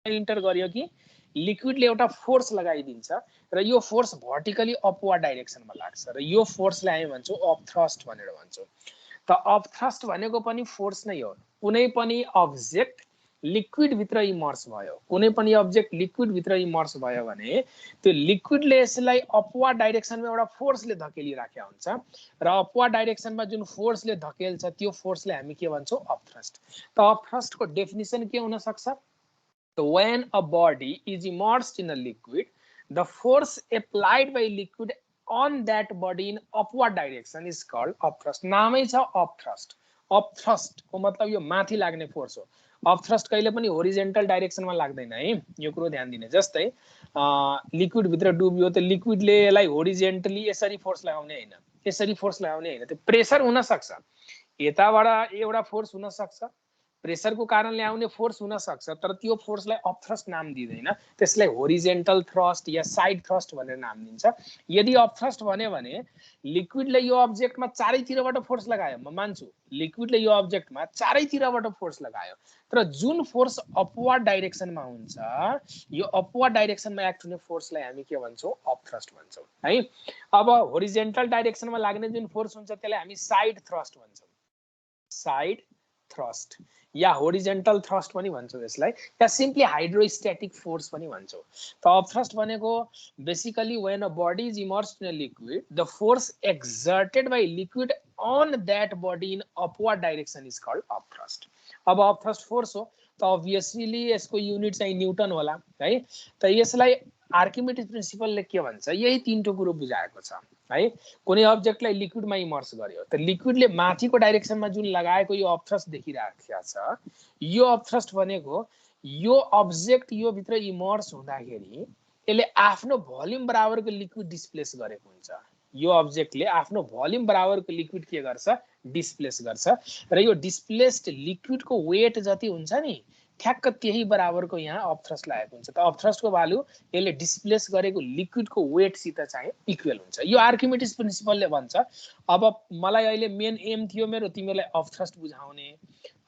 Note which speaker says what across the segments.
Speaker 1: Enter गर्यो कि लिक्विडले एउटा फोर्स लगाइदिन्छ र यो फोर्स भर्टिकली अपवर्ड डाइरेक्सनमा लाग्छ र यो फोर्सलाई हामी भन्छौँ अफ थ्रस्ट भनेर भन्छौँ। त अफ थ्रस्ट भनेको पनि फोर्स नै हो। कुनै पनि अब्जेक्ट लिक्विड भित्र इमर्स भयो, कुनै पनि अब्जेक्ट लिक्विड भित्र इमर्स भयो भने त्यो लिक्विडले यसलाई अपवर्ड डाइरेक्सनमा एउटा फोर्सले धकेलिराखेको हुन्छ र अपवर्ड डाइरेक्सनमा जुन फोर्सले धकेल्छ त्यो फोर्सले हामी के भन्छौँ अफ थ्रस्ट। त अफ थ्रस्टको डेफिनिसन के हुन सक्छ? When a body is immersed in a liquid, the force applied by liquid on that body in upward direction is called upthrust. नामै छ upthrust. Upthrust को मतलब यो माथि लाग्ने फोर्स हो। अपथ्रस्ट कहिले पनि होरिजेन्टल डाइरेक्सनमा लाग्दैन है, यो कुरो ध्यान दिने। जस्तै लिक्विड भित्र डुब्यो त लिक्विडले यसलाई होरिजेन्टली यसरी फोर्स लगाउने हैन, यसरी फोर्स लगाउने हैन। त्यो प्रेसर हुन सक्छ, यताबाट एउटा फोर्स हुन सक्छ, प्रेसरको कारणले आउने फोर्स हुन सक्छ, तर त्यो फोर्सलाई अपथ्रस्ट नाम दिँदैन, त्यसलाई होरिजेन्टल थ्रस्ट या साइड थ्रस्ट भनेर नाम दिन्छ। यदि अपथ्रस्ट भन्यो भने लिक्विडले यो अब्जेक्टमा चारैतिरबाट फोर्स लगायो, म मान्छु लिक्विडले यो अब्जेक्टमा चारैतिरबाट फोर्स लगायो, तर जुन फोर्स अपवर्ड डाइरेक्सनमा हुन्छ, यो अपवर्ड डाइरेक्सनमा एक्ट हुने फोर्सलाई हामी के भन्छौँ? अपथ्रस्ट भन्छौँ है। अब होरिजेन्टल डाइरेक्सनमा लाग्ने जुन फोर्स हुन्छ त्यसलाई हामी साइड थ्रस्ट भन्छौँ, साइड थ्रस्ट या होरिजेन्टल थ्रस्ट पनि भन्छौँ यसलाई, या सिम्पली हाइड्रोस्ट्याटिक फोर्स पनि भन्छौँ। त अपथ्रस्ट भनेको basically when a body is immersed in a liquid the force exerted by liquid on that body in upward direction is called upthrust. अब upthrust force हो त अब्भियसली यसको युनिट चाहिँ न्युटन होला है। त यसलाई आर्किमिडिज प्रिन्सिपलले के भन्छ? यही तीनटो कुरो बुझाएको छ है। कुनै अब्जेक्टलाई लिक्विडमा इमर्स गर्यो त लिक्विडले माथिको डाइरेक्सनमा जुन लगाएको यो अपथ्रस्ट देखिरहेको छ, यो अपथ्रस्ट भनेको यो अब्जेक्ट यो भित्र इमर्स हुँदाखेरि यसले आफ्नो भोल्युम बराबरको लिक्विड डिस्प्लेस गरेको हुन्छ। यो अब्जेक्टले आफ्नो भोल्युम बराबरको लिक्विड के गर्छ? डिस्प्लेस गर्छ र यो डिस्प्लेस्ड लिक्विडको वेट जति हुन्छ नि ठ्याक्क त्यही बराबरको यहाँ अपथ्रस्ट लागेको हुन्छ। त अपथ्रस्टको भ्यालु यसले डिस्प्लेस गरेको लिक्विडको वेटसित चाहिँ इक्वल हुन्छ। यो आर्किमिडिज प्रिन्सिपलले भन्छ। अब मलाई अहिले मेन एम थियो मेरो तिमीलाई अपथ्रस्ट बुझाउने।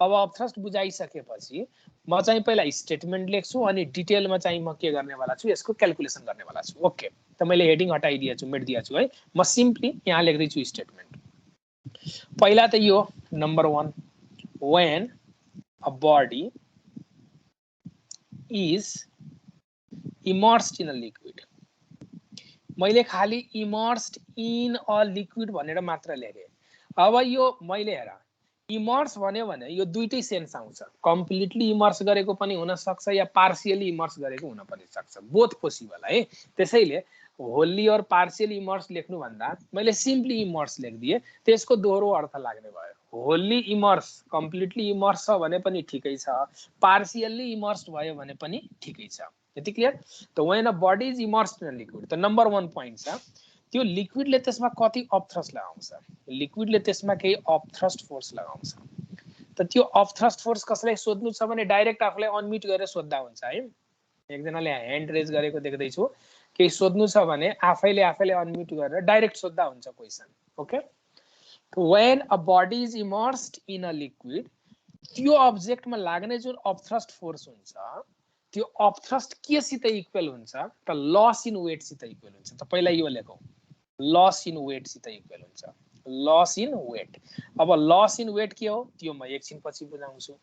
Speaker 1: अब अपथ्रस्ट बुझाइसकेपछि म चाहिँ पहिला स्टेटमेन्ट लेख्छु अनि डिटेलमा चाहिँ म के गर्नेवाला छु, यसको क्याल्कुलेसन गर्नेवाला छु। ओके, त मैले हेडिङ हटाइदिएछु, मेटिदिएछु है। म सिम्पली यहाँ लेख्दैछु स्टेटमेन्ट। पहिला त यो number 1, when a body is immersed in a liquid। मैले खाली immersed in a liquid भनेर मात्र लेखे। अब यो मैले हेर इमर्स भन्यो भने यो दुईटै सेन्स आउँछ, कम्प्लिटली इमर्स गरेको पनि हुन सक्छ या पार्शियली इमर्स गरेको हुन पनि सक्छ, बोथ पोसिबल है। त्यसैले होल्ली और पार्शियली इमर्स लेख्नु भन्दा मैले सिम्पली इमर्स लेखिदिए, त्यसको दोहोरो अर्थ लाग्ने भयो। होल्ली इमर्स कम्प्लिटली इमर्स छ भने पनि ठिकै छ, पार्शियली इमर्स भयो भने पनि ठिकै छ। यति क्लियर? त when a body is immersed in liquid, त नम्बर 1 पोइन्ट छ त्यो लिक्विडले त्यसमा कति अपथ्रस्ट लगाउँछ, लिक्विडले त्यसमा केही अपथ्रस्ट फोर्स लगाउँछ। त त्यो अपथ्रस्ट फोर्स कसलाई सोध्नु छ भने डाइरेक्ट आफूलाई अनम्युट गरेर सोध्दा हुन्छ है। एकजनाले ह्यान्ड रेज गरेको देख्दैछु, केही सोध्नु छ भने आफैले अनम्युट गरेर डाइरेक्ट सोध्दा हुन्छ question. Okay, when a body is immersed in a liquid, त्यो अब्जेक्टमा लाग्ने जुन अपथ्रस्ट फोर्स हुन्छ त्यो अपथ्रस्ट के सित इक्वल हुन्छ? त लस इन वेट सित इक्वल हुन्छ। त पहिला यो लेखौँ, लस इन वेट सित इक्वल हुन्छ, लस इन वेट। अब लस इन वेट के हो त्यो म एकछिन पछि बुझाउँछु।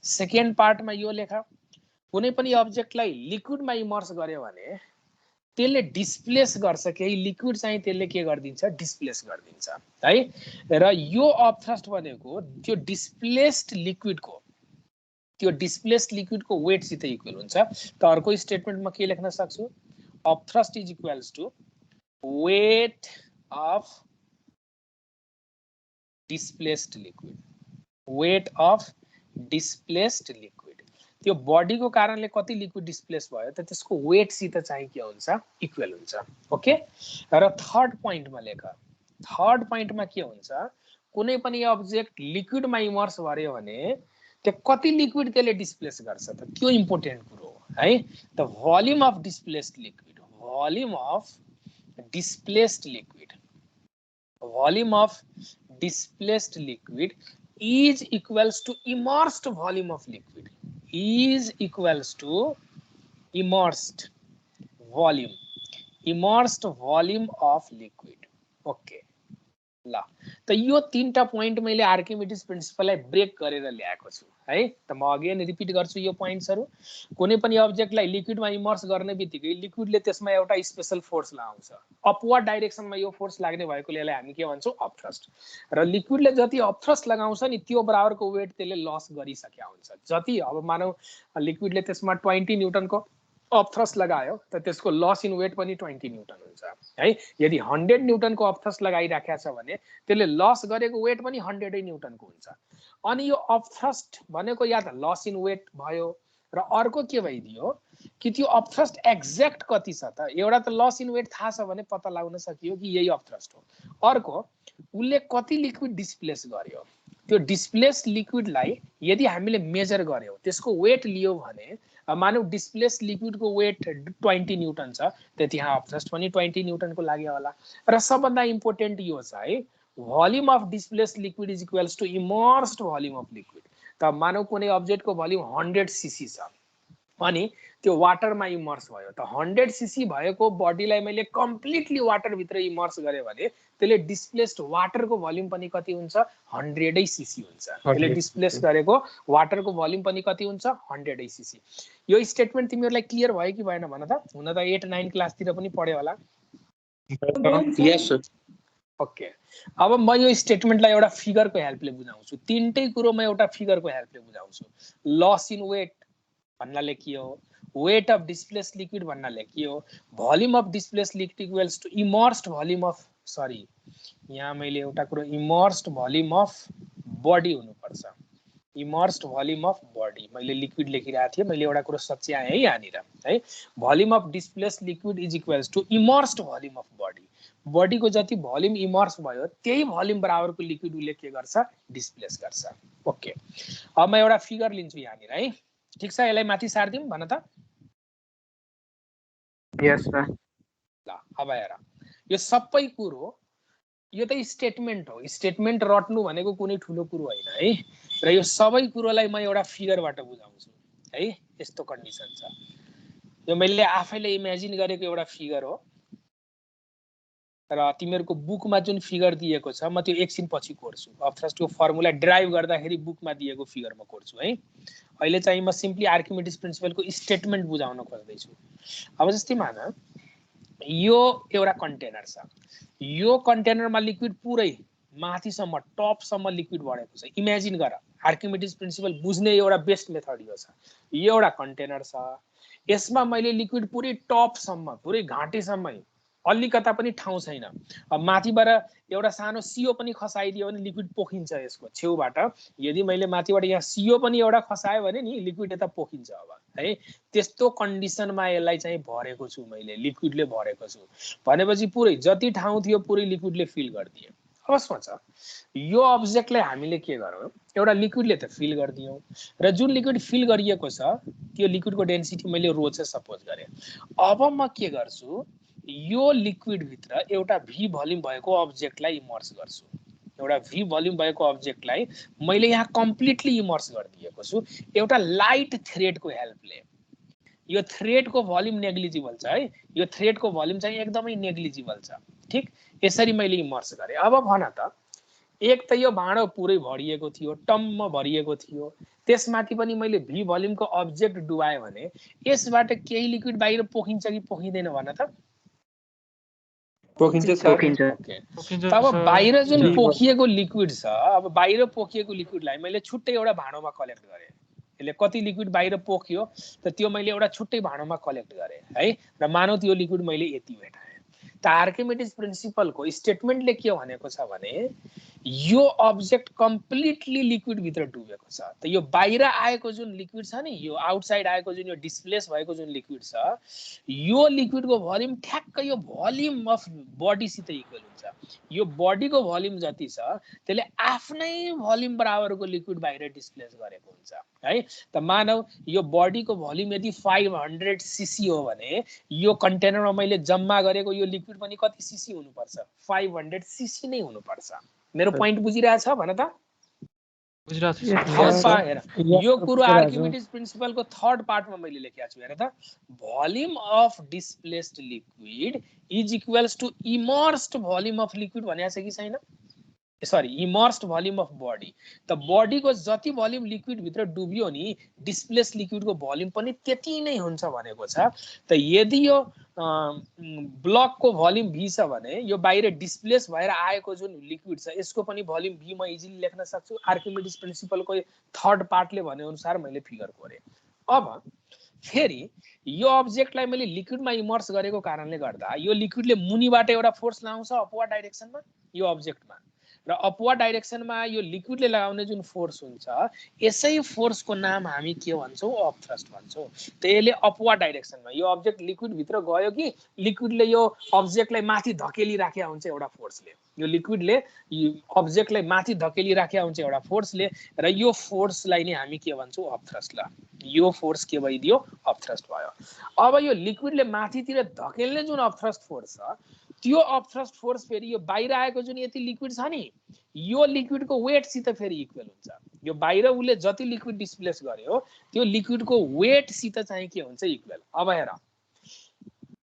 Speaker 1: सेकेन्ड पार्टमा यो लेखा, कुनै पनि अब्जेक्टलाई लिक्विडमा इमर्स गर्यो भने त्यसले डिस्प्लेस गर्छ, केही लिक्विड चाहिँ त्यसले के गरिदिन्छ? डिस्प्लेस गरिदिन्छ है। र यो अपथ्रस्ट भनेको त्यो डिस्प्लेस्ड लिक्विडको वेट सित इक्वल हुन्छ। त अर्को स्टेटमेन्टमा के लेख्न सक्छु? Upthrust is equals to weight of displaced liquid, weight of displaced liquid. त्यो बडीको कारणले कति लिक्विड डिस्प्लेस भयो त त्यसको वेट सित चाहिँ के हुन्छ? इक्वल हुन्छ। ओके, र थर्ड पोइन्टमा लेख, थर्ड पोइन्टमा के हुन्छ? कुनै पनि अब्जेक्ट लिक्विडमा इमर्स गर्यो भने त्यो कति लिक्विड त्यसले डिस्प्लेस गर्छ त त्यो इम्पोर्टेन्ट कुरो हो है। The volume of displaced liquid, volume of displaced liquid, volume of displaced liquid is equals to immersed volume of liquid, is equals to immersed volume of liquid. Okay ल त यो तीनटा पोइन्ट मैले आर्किमिडिज प्रिन्सिपललाई ब्रेक गरेर ल्याएको छु है। त म अगेन रिपिट गर्छु यो पोइन्ट्सहरु। कुनै पनि अब्जेक्टलाई लिक्विडमा इमर्स गर्ने बित्तिकै लिक्विडले त्यसमा एउटा स्पेशल फोर्स लगाउँछ। अपवर्ड डाइरेक्सनमा यो फोर्स लाग्ने भएकोले यसलाई हामी के भन्छौँ अपथ्रस्ट। र लिक्विडले जति अपथ्रस्ट लगाउँछ नि त्यो बराबरको वेट त्यसले लस गरिसक्या हुन्छ। जति अब मानौ लिक्विडले त्यसमा 20 न्यूटनको अपथ्रस्ट लगायो त त्यसको लस इन वेट पनि 20 न्यूटन हुन्छ है। यदि 100 न्यूटनको अपथ्रस्ट लगाइराखेको छ भने त्यसले लस गरेको वेट पनि 100 न्यूटनको हुन्छ। अनि यो अपथ्रस्ट भनेको या त लस इन वेट भयो र अर्को के भइदियो कि त्यो अपथ्रस्ट एक्ज्याक्ट कति छ त। एउटा त लस इन वेट थाहा छ भने पत्ता लगाउन सकियो कि यही अपथ्रस्ट हो। अर्को उसले कति लिक्विड डिस्प्लेस गर्यो, त्यो डिस्प्लेस लिक्विडलाई यदि हामीले मेजर गर्यौं त्यसको वेट लियो भने मानौ डिस्प्लेस लिक्विडको वेट 20 न्यूटन छ त त्यहाँ अपथ्रस्ट पनि 20 न्यूटनको लाग्यो होला। र सबभन्दा इम्पोर्टेन्ट यो छ है volume of displace liquid is equals to immersed volume of liquid. त मानौ कुनै अब्जेक्टको भोल्युम 100 सीसी छ अनि त्यो वाटरमा इमर्स भयो त 100 सीसी भएको बडीलाई मैले कम्प्लिटली वाटर भित्र इमर्स गरे भने त्यसले डिस्प्लेस्ड वाटरको भोल्युम पनि कति हुन्छ 100 सीसी हुन्छ। त्यसले डिस्प्लेस गरेको वाटरको भोल्युम पनि कति हुन्छ 100 सीसी। यो स्टेटमेन्ट तिमीहरुलाई क्लियर भयो कि भएन भन त। हुन त 8 9 क्लासतिर पनि पढ्यो होला।
Speaker 2: यस सर।
Speaker 1: ओके अब म यो स्टेटमेन्टलाई एउटा फिगरको हेल्पले बुझाउँछु। तीनटै कुरो म एउटा फिगरको हेल्पले बुझाउँछु। लस इन वेट भन्ना लेखियो, वेट अफ डिस्प्लेस लिक्विड भन्ना लेखियो, volume of displace liquid equals to immersed volume of sorry यहाँ मैले एउटा कुरो इमर्स्ड भोल्युम अफ बडी हुनुपर्छ। इमर्स्ड भोल्युम अफ बडी मैले लिक्विड लेखिरहेको थिएँ, मैले एउटा कुरो सच्याएँ है यहाँनिर है। Volume of displace liquid is equals to immersed volume of body. बडीको जति भोल्युम इमर्स भयो त्यही भोल्युम बराबरको लिक्विड उसले के गर्छ डिस्प्लेस गर्छ। ओके अब म एउटा फिगर लिन्छु यहाँनिर है। ठीक छ यसलाई माथि सार्दिउँ भन त।
Speaker 2: यस सर।
Speaker 1: ल अब हेर यो सबै कुरो यो त स्टेटमेन्ट हो। स्टेटमेन्ट रट्नु भनेको कुनै ठुलो कुरो होइन है। र यो सबै कुरोलाई म एउटा फिगरबाट बुझाउँछु है। यस्तो कन्डिसन छ। यो मैले आफैले इमेजिन गरेको एउटा फिगर हो र तिमीहरुको बुकमा जुन फिगर दिएको छ म त्यो एकछिन पछि कोर्छु। अपथ्रस्टको फर्मुला ड्राइभ गर्दाखेरि बुकमा दिएको फिगर म कोर्छु है। अहिले चाहिँ म सिम्पली आर्किमिडिज प्रिन्सिपलको स्टेटमेन्ट बुझाउन खोज्दै छु। अब जस्तै मान यो एउटा कन्टेनर छ। यो कन्टेनरमा लिक्विड पुरै माथिसम्म टपसम्म लिक्विड बढेको छ। इमेजिन गर आर्किमिडिज प्रिन्सिपल बुझ्ने एउटा बेस्ट मेथड यो छ। यो एउटा कन्टेनर छ, यसमा मैले लिक्विड पुरै टपसम्म पुरै घाँटीसम्म अलिकता पनि ठाउँ छैन। अब माथिबाट एउटा सानो सियो पनि खसाइदियो भने लिक्विड पोखिन्छ यसको छेउबाट। यदि मैले माथिबाट यहाँ सियो पनि एउटा खसायो भने नि लिक्विड यता पोखिन्छ अब है। त्यस्तो कन्डिसनमा यसलाई चाहिँ भरेको छु मैले, लिक्विडले भरेको छु भनेपछि पुरै जति ठाउँ थियो पुरै लिक्विडले फिल गरिदियो। अब सोच यो अब्जेक्टलाई हामीले के गरौँ एउटा लिक्विडले त फिल गरिदियौँ र जुन लिक्विड फिल गरिएको छ त्यो लिक्विडको डेन्सिटी मैले रो चाहिँ सपोज गरेँ। अब म के गर्छु यो लिक्विड भित्र एउटा भी भोल्युम भएको अब्जेक्टलाई इमर्स गर्छु। एउटा भी भोल्युम भएको अब्जेक्टलाई मैले यहाँ कम्प्लिटली इमर्स गरिदिएको छु एउटा लाइट थ्रेडको हेल्पले। यो थ्रेडको भोल्युम नेग्लिजिबल छ है। यो थ्रेडको भोल्युम चाहिँ एकदमै नेग्लिजिबल छ। ठीक यसरी मैले इमर्स गरेँ। अब भन त एक त यो भाँडो पुरै भरिएको थियो, टम्म भरिएको थियो, त्यसमाथि पनि मैले भी भोल्युमको अब्जेक्ट डुबाएँ भने यसबाट केही लिक्विड बाहिर पोखिन्छ कि पोखिँदैन भन त।
Speaker 2: पोखिन्छ सर।
Speaker 1: ओके तब बाहिर जुन पोखिएको लिक्विड छ अब बाहिर पोखिएको लिक्विडलाई मैले छुट्टै एउटा भाँडोमा कलेक्ट गरेँ। यसले कति लिक्विड बाहिर पोख्यो त त्यो मैले एउटा छुट्टै भाँडोमा कलेक्ट गरेँ है। र मानौ त्यो लिक्विड मैले यति भेटाएँ। त आर्किमिडिज प्रिन्सिपलको स्टेटमेन्टले के भनेको छ भने यो अब्जेक्ट कम्प्लिटली लिक्विड भित्र डुबेको छ। त यो बाहिर आएको जुन लिक्विड छ नि यो आउटसाइड आएको जुन यो डिस्प्लेस भएको जुन लिक्विड छ यो लिक्विडको भोल्युम ठ्याक्क यो भोल्युम अफ बडीसित इक्वल हुन्छ। यो बडीको भोल्युम जति छ त्यसले आफ्नै भोल्युम बराबरको लिक्विड बाहिर डिस्प्लेस गरेको हुन्छ है। त मानौ यो बडीको भोल्युम यदि 500 सीसी हो भने यो कन्टेनरमा मैले जम्मा गरेको यो लिक्विड पनि कति सीसी हुनुपर्छ 500 सीसी नै हुनुपर्छ। मेरो पोइन्ट बुझिरहेछ भन त। थर्ड पार्ट हेर यो कुरो आर्किमिडीज प्रिन्सिपलको थर्ड पार्टमा मैले लेखेको छु हेर त volume of displaced liquid is equals to immersed volume of liquid भनेको छ कि छैन sorry immersed volume of body त बडीको जति भोल्युम लिक्विड भित्र डुब्यो नि डिस्प्लेस्ड लिक्विडको भोल्युम पनि त्यति नै हुन्छ भनेको छ त यदि यो ब्लकको भोल्युम v छ भने यो बाहिर डिस्प्लेस भएर आएको जुन लिक्विड छ यसको पनि भोल्युम v म इजिली लेख्न सक्छु आर्किमिडीज प्रिन्सिपलको थर्ड पार्टले भने अनुसार मैले फिगर गरे अब फेरि यो अब्जेक्टलाई मैले लिक्विडमा इमर्स गरेको कारणले गर्दा यो लिक्विडले मुनिबाट एउटा फोर्स लाउँछ अपवर्ड डाइरेक्सनमा यो अब्जेक्टमा र अपवर्ड डाइरेक्सनमा यो लिक्विडले लगाउने जुन फोर्स हुन्छ यसै फोर्सको नाम हामी के भन्छौँ अप थ्रस्ट भन्छौँ त यसले अपवर्ड डाइरेक्सनमा यो अब्जेक्ट लिक्विड भित्र गयो कि लिक्विडले यो अब्जेक्टलाई माथि धकेली राखेको हुन्छ एउटा फोर्सले यो लिक्विडले अब्जेक्टलाई माथि धकेली राखेको हुन्छ एउटा फोर्सले र यो फोर्सलाई नै हामी के भन्छौँ अप थ्रस्ट ल यो फोर्स के भइदियो अप थ्रस्ट भयो अब यो लिक्विडले माथितिर धकेल्ने जुन अप थ्रस्ट फोर्स छ त्यो अप थ्रस्ट फोर्स फेरि यो बाहिर आएको जुन यति लिक्विड छ नि यो लिक्विडको वेटसित फेरि इक्वल हुन्छ यो बाहिर उसले जति लिक्विड डिस्प्लेस गर्यो त्यो लिक्विडको वेटसित चाहिँ के हुन्छ इक्वल अब हेर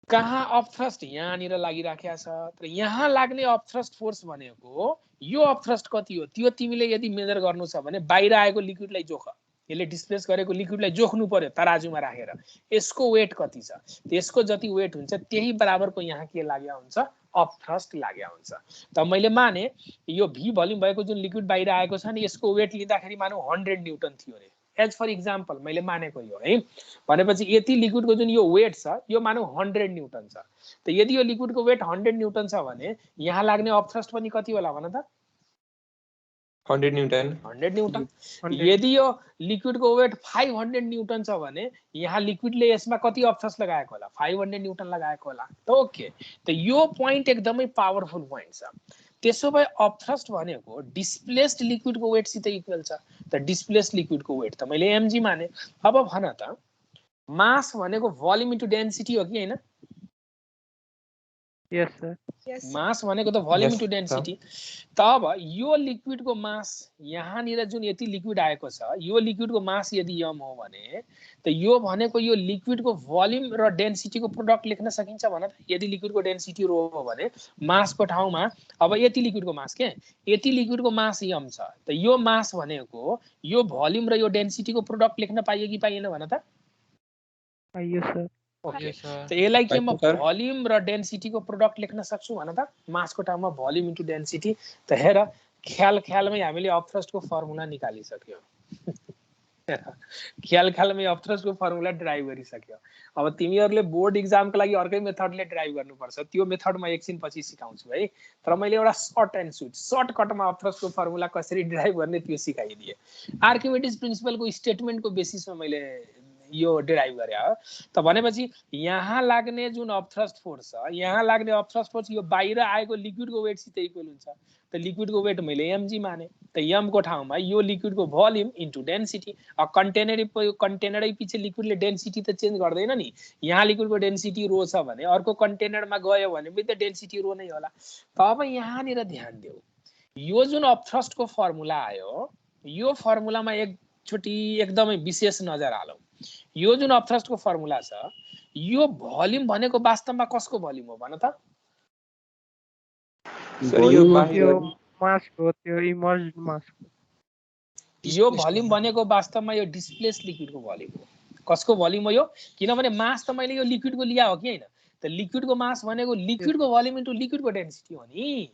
Speaker 1: कहाँ अप थ्रस्ट यहाँनिर लागिराखेको छ तर यहाँ लाग्ने अप थ्रस्ट फोर्स भनेको यो अप थ्रस्ट कति हो त्यो तिमीले यदि मेजर गर्नु छ भने बाहिर आएको लिक्विडलाई जोख यसले डिस्प्लेस गरेको लिक्विडलाई जोख्नु पर्यो तराजुमा राखेर यसको वेट कति छ त्यसको जति वेट हुन्छ त्यही बराबरको यहाँ के लाग्या हुन्छ अप थ्रस्ट लाग्या हुन्छ त मैले माने यो v भोल्युम भएको जुन लिक्विड बाहिर आएको छ नि यसको वेट लिँदाखेरि मानौ 100 न्यूटन थियो रे एज फर एक्जाम्पल मैले मानेको यो है भनेपछि यति लिक्विडको जुन यो वेट छ यो मानौ 100 न्यूटन छ त यदि यो लिक्विडको वेट 100 न्यूटन छ भने यहाँ लाग्ने अप थ्रस्ट पनि कति होला भन त
Speaker 2: 100 न्यूटन
Speaker 1: 100 न्यूटन यदि यो लिक्विडको वेट 500 न्यूटन छ भने यहाँ लिक्विडले यसमा कति अप थ्रस्ट लगाएको होला 500 न्यूटन लगाएको होला त ओके त यो पोइन्ट एकदमै पावरफुल पोइन्ट छ त्यसो भए अप थ्रस्ट भनेको डिस्प्लेस्ड लिक्विडको वेट सित इक्वल छ त डिस्प्लेस्ड लिक्विडको वेट त मैले mg माने अब भन त मास भनेको भोल्युम इन्टु डेन्सिटी हो कि हैन
Speaker 3: यस सर
Speaker 1: मास भनेको त भोल्युम इन्टु डेन्सिटी त अब यो लिक्विडको मास यहाँनिर जुन यति लिक्विड आएको छ यो लिक्विडको मास यदि m हो भने त यो भनेको यो लिक्विडको भोल्युम र डेन्सिटीको प्रोडक्ट लेख्न सकिन्छ भन त यदि लिक्विडको डेन्सिटी रो हो भने मासको ठाउँमा अब यति लिक्विडको मास के यति लिक्विडको मास m छ त यो मास भनेको यो भोल्युम र यो डेन्सिटीको प्रोडक्ट लेख्न पाइयो कि पाइएन भन त
Speaker 3: पाइयो सर
Speaker 1: ओके त यसलाई के म भोल्युम र डेन्सिटीको प्रोडक्ट लेख्न सक्छु भन त मासको ठाउँमा भोल्युम इन्टु डेन्सिटी त हेर ख्यालमै हामीले अप थ्रस्टको फर्मुला निकालिसक्यो ख्यालमै अप थ्रस्टको फर्मुला ड्राइभ गरिसक्यो अब तिमीहरूले बोर्ड इक्जामको लागि अर्कै मेथडले ड्राइभ गर्नुपर्छ त्यो मेथड म एकछिन पछि सिकाउँछु है तर मैले एउटा सर्ट एन्ड स्विट सर्टकटमा अप थ्रस्टको फर्मुला कसरी ड्राइभ गर्ने त्यो सिकाइदिए आर्किमिडीज प्रिन्सिपलको स्टेटमेन्टको बेसिसमा मैले यो डिराइभ गरे हो त भनेपछि यहाँ लाग्ने जुन अप थ्रस्ट फोर्स छ यहाँ लाग्ने अप थ्रस्ट फोर्स यो बाहिर आएको लिक्विडको वेट सित इक्वल हुन्छ त लिक्विडको वेट मैले mg माने त m को ठाउँमा यो लिक्विडको भोल्युम इन्टु डेन्सिटी कन्टेनरै पछि लिक्विडले डेन्सिटी त चेन्ज गर्दैन नि यहाँ लिक्विडको डेन्सिटी रो छ भने अर्को कन्टेनरमा गयो भने पनि त डेन्सिटी रो नै होला त अब यहाँनिर ध्यान देऊ यो जुन अप थ्रस्टको फर्मुला आयो यो फर्मुलामा एकचोटि एकदमै विशेष नजर हालौ यो जुन अप थ्रस्टको फर्मुला छ यो भोल्युम भनेको वास्तवमा कसको भोल्युम हो भन त यो भोल्युम भनेको वास्तवमा यो डिस्प्लेस लिक्विडको भोल्युम हो कसको भोल्युम हो यो किनभने मास त मैले यो लिक्विडको लिया हो कि हैन त लिक्विडको मास भनेको लिक्विडको भोल्युम इन्टु लिक्विडको डेन्सिटी हो नि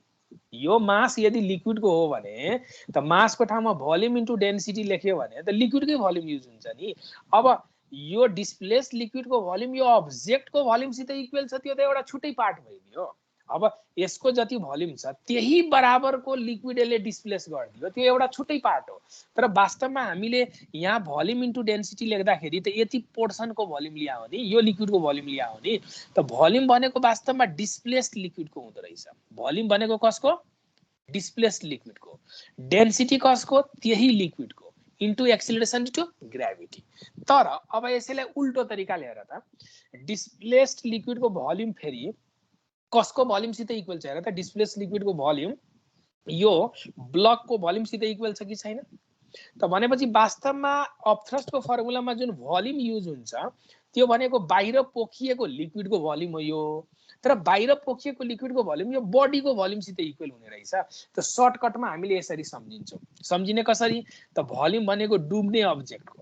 Speaker 1: यो मास यदि लिक्विडको हो भने त मासको ठाउँमा भोल्युम इन्टु डेन्सिटी लेख्यो भने त लिक्विडकै भोल्युम युज हुन्छ नि अब यो डिस्प्लेस लिक्विडको भोल्युम यो अब्जेक्टको भोल्युमसित इक्वल छ त्यो त एउटा छुट्टै पार्ट भइदियो अब यसको जति भोल्युम छ त्यही बराबरको लिक्विड यसले डिस्प्लेस गरिदियो त्यो एउटा छुट्टै पार्ट हो तर वास्तवमा हामीले यहाँ भोल्युम इन्टु डेन्सिटी लेख्दाखेरि त यति पोर्सनको भोल्युम लिया हो नि यो लिक्विडको भोल्युम लिया हो नि त भोल्युम भनेको वास्तवमा डिस्प्लेस्ड लिक्विडको हुँदो रहेछ भोल्युम भनेको कसको डिस्प्लेस्ड लिक्विडको डेन्सिटी कसको त्यही लिक्विडको इन्टु एक्सिलरेसन टु ग्राभिटी तर अब यसैलाई उल्टो तरिकाले हेर त डिस्प्लेस्ड लिक्विडको भोल्युम फेरि कसको भोल्युम सित इक्वल छ र त डिस्प्लेस्ड लिक्विडको भोल्युम यो ब्लकको भोल्युम सित इक्वल छ कि छैन त भनेपछि वास्तवमा अपथ्रस्टको फर्मुलामा जुन भोल्युम युज हुन्छ त्यो भनेको बाहिर पोखिएको लिक्विडको भोल्युम हो यो, तर बाहिर पोखिएको लिक्विडको भोल्युम यो बडीको भोल्युमसित इक्वल हुने रहेछ। त सर्टकटमा हामीले यसरी सम्झिन्छौँ। सम्झिने कसरी? त भोल्युम भनेको डुब्ने अब्जेक्टको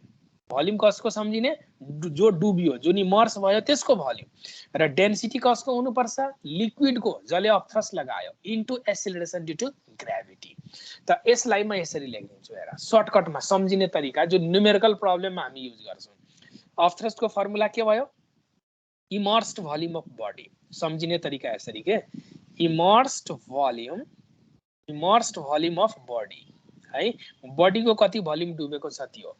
Speaker 1: भोल्युम कसको सम्झिने? जो डुब्यो, जुन इमर्स भयो त्यसको भोल्युम। र डेन्सिटी कसको हुनुपर्छ? लिक्विडको, जसले अपथ्रस्ट लगायो, into acceleration due to gravity. त यसलाई म यसरी लेखिदिन्छु हेर, सर्टकटमा सम्झिने तरिका जो न्युमेरिकल प्रब्लममा हामी युज गर्छौँ। अपथ्रस्टको फर्मुला के भयो? Immersed volume of body. सम्झिने तरिका यसरी के, इमर्स्ड भोल्युम अफ बडी है, बडीको कति भोल्युम डुबेको छ त्यो,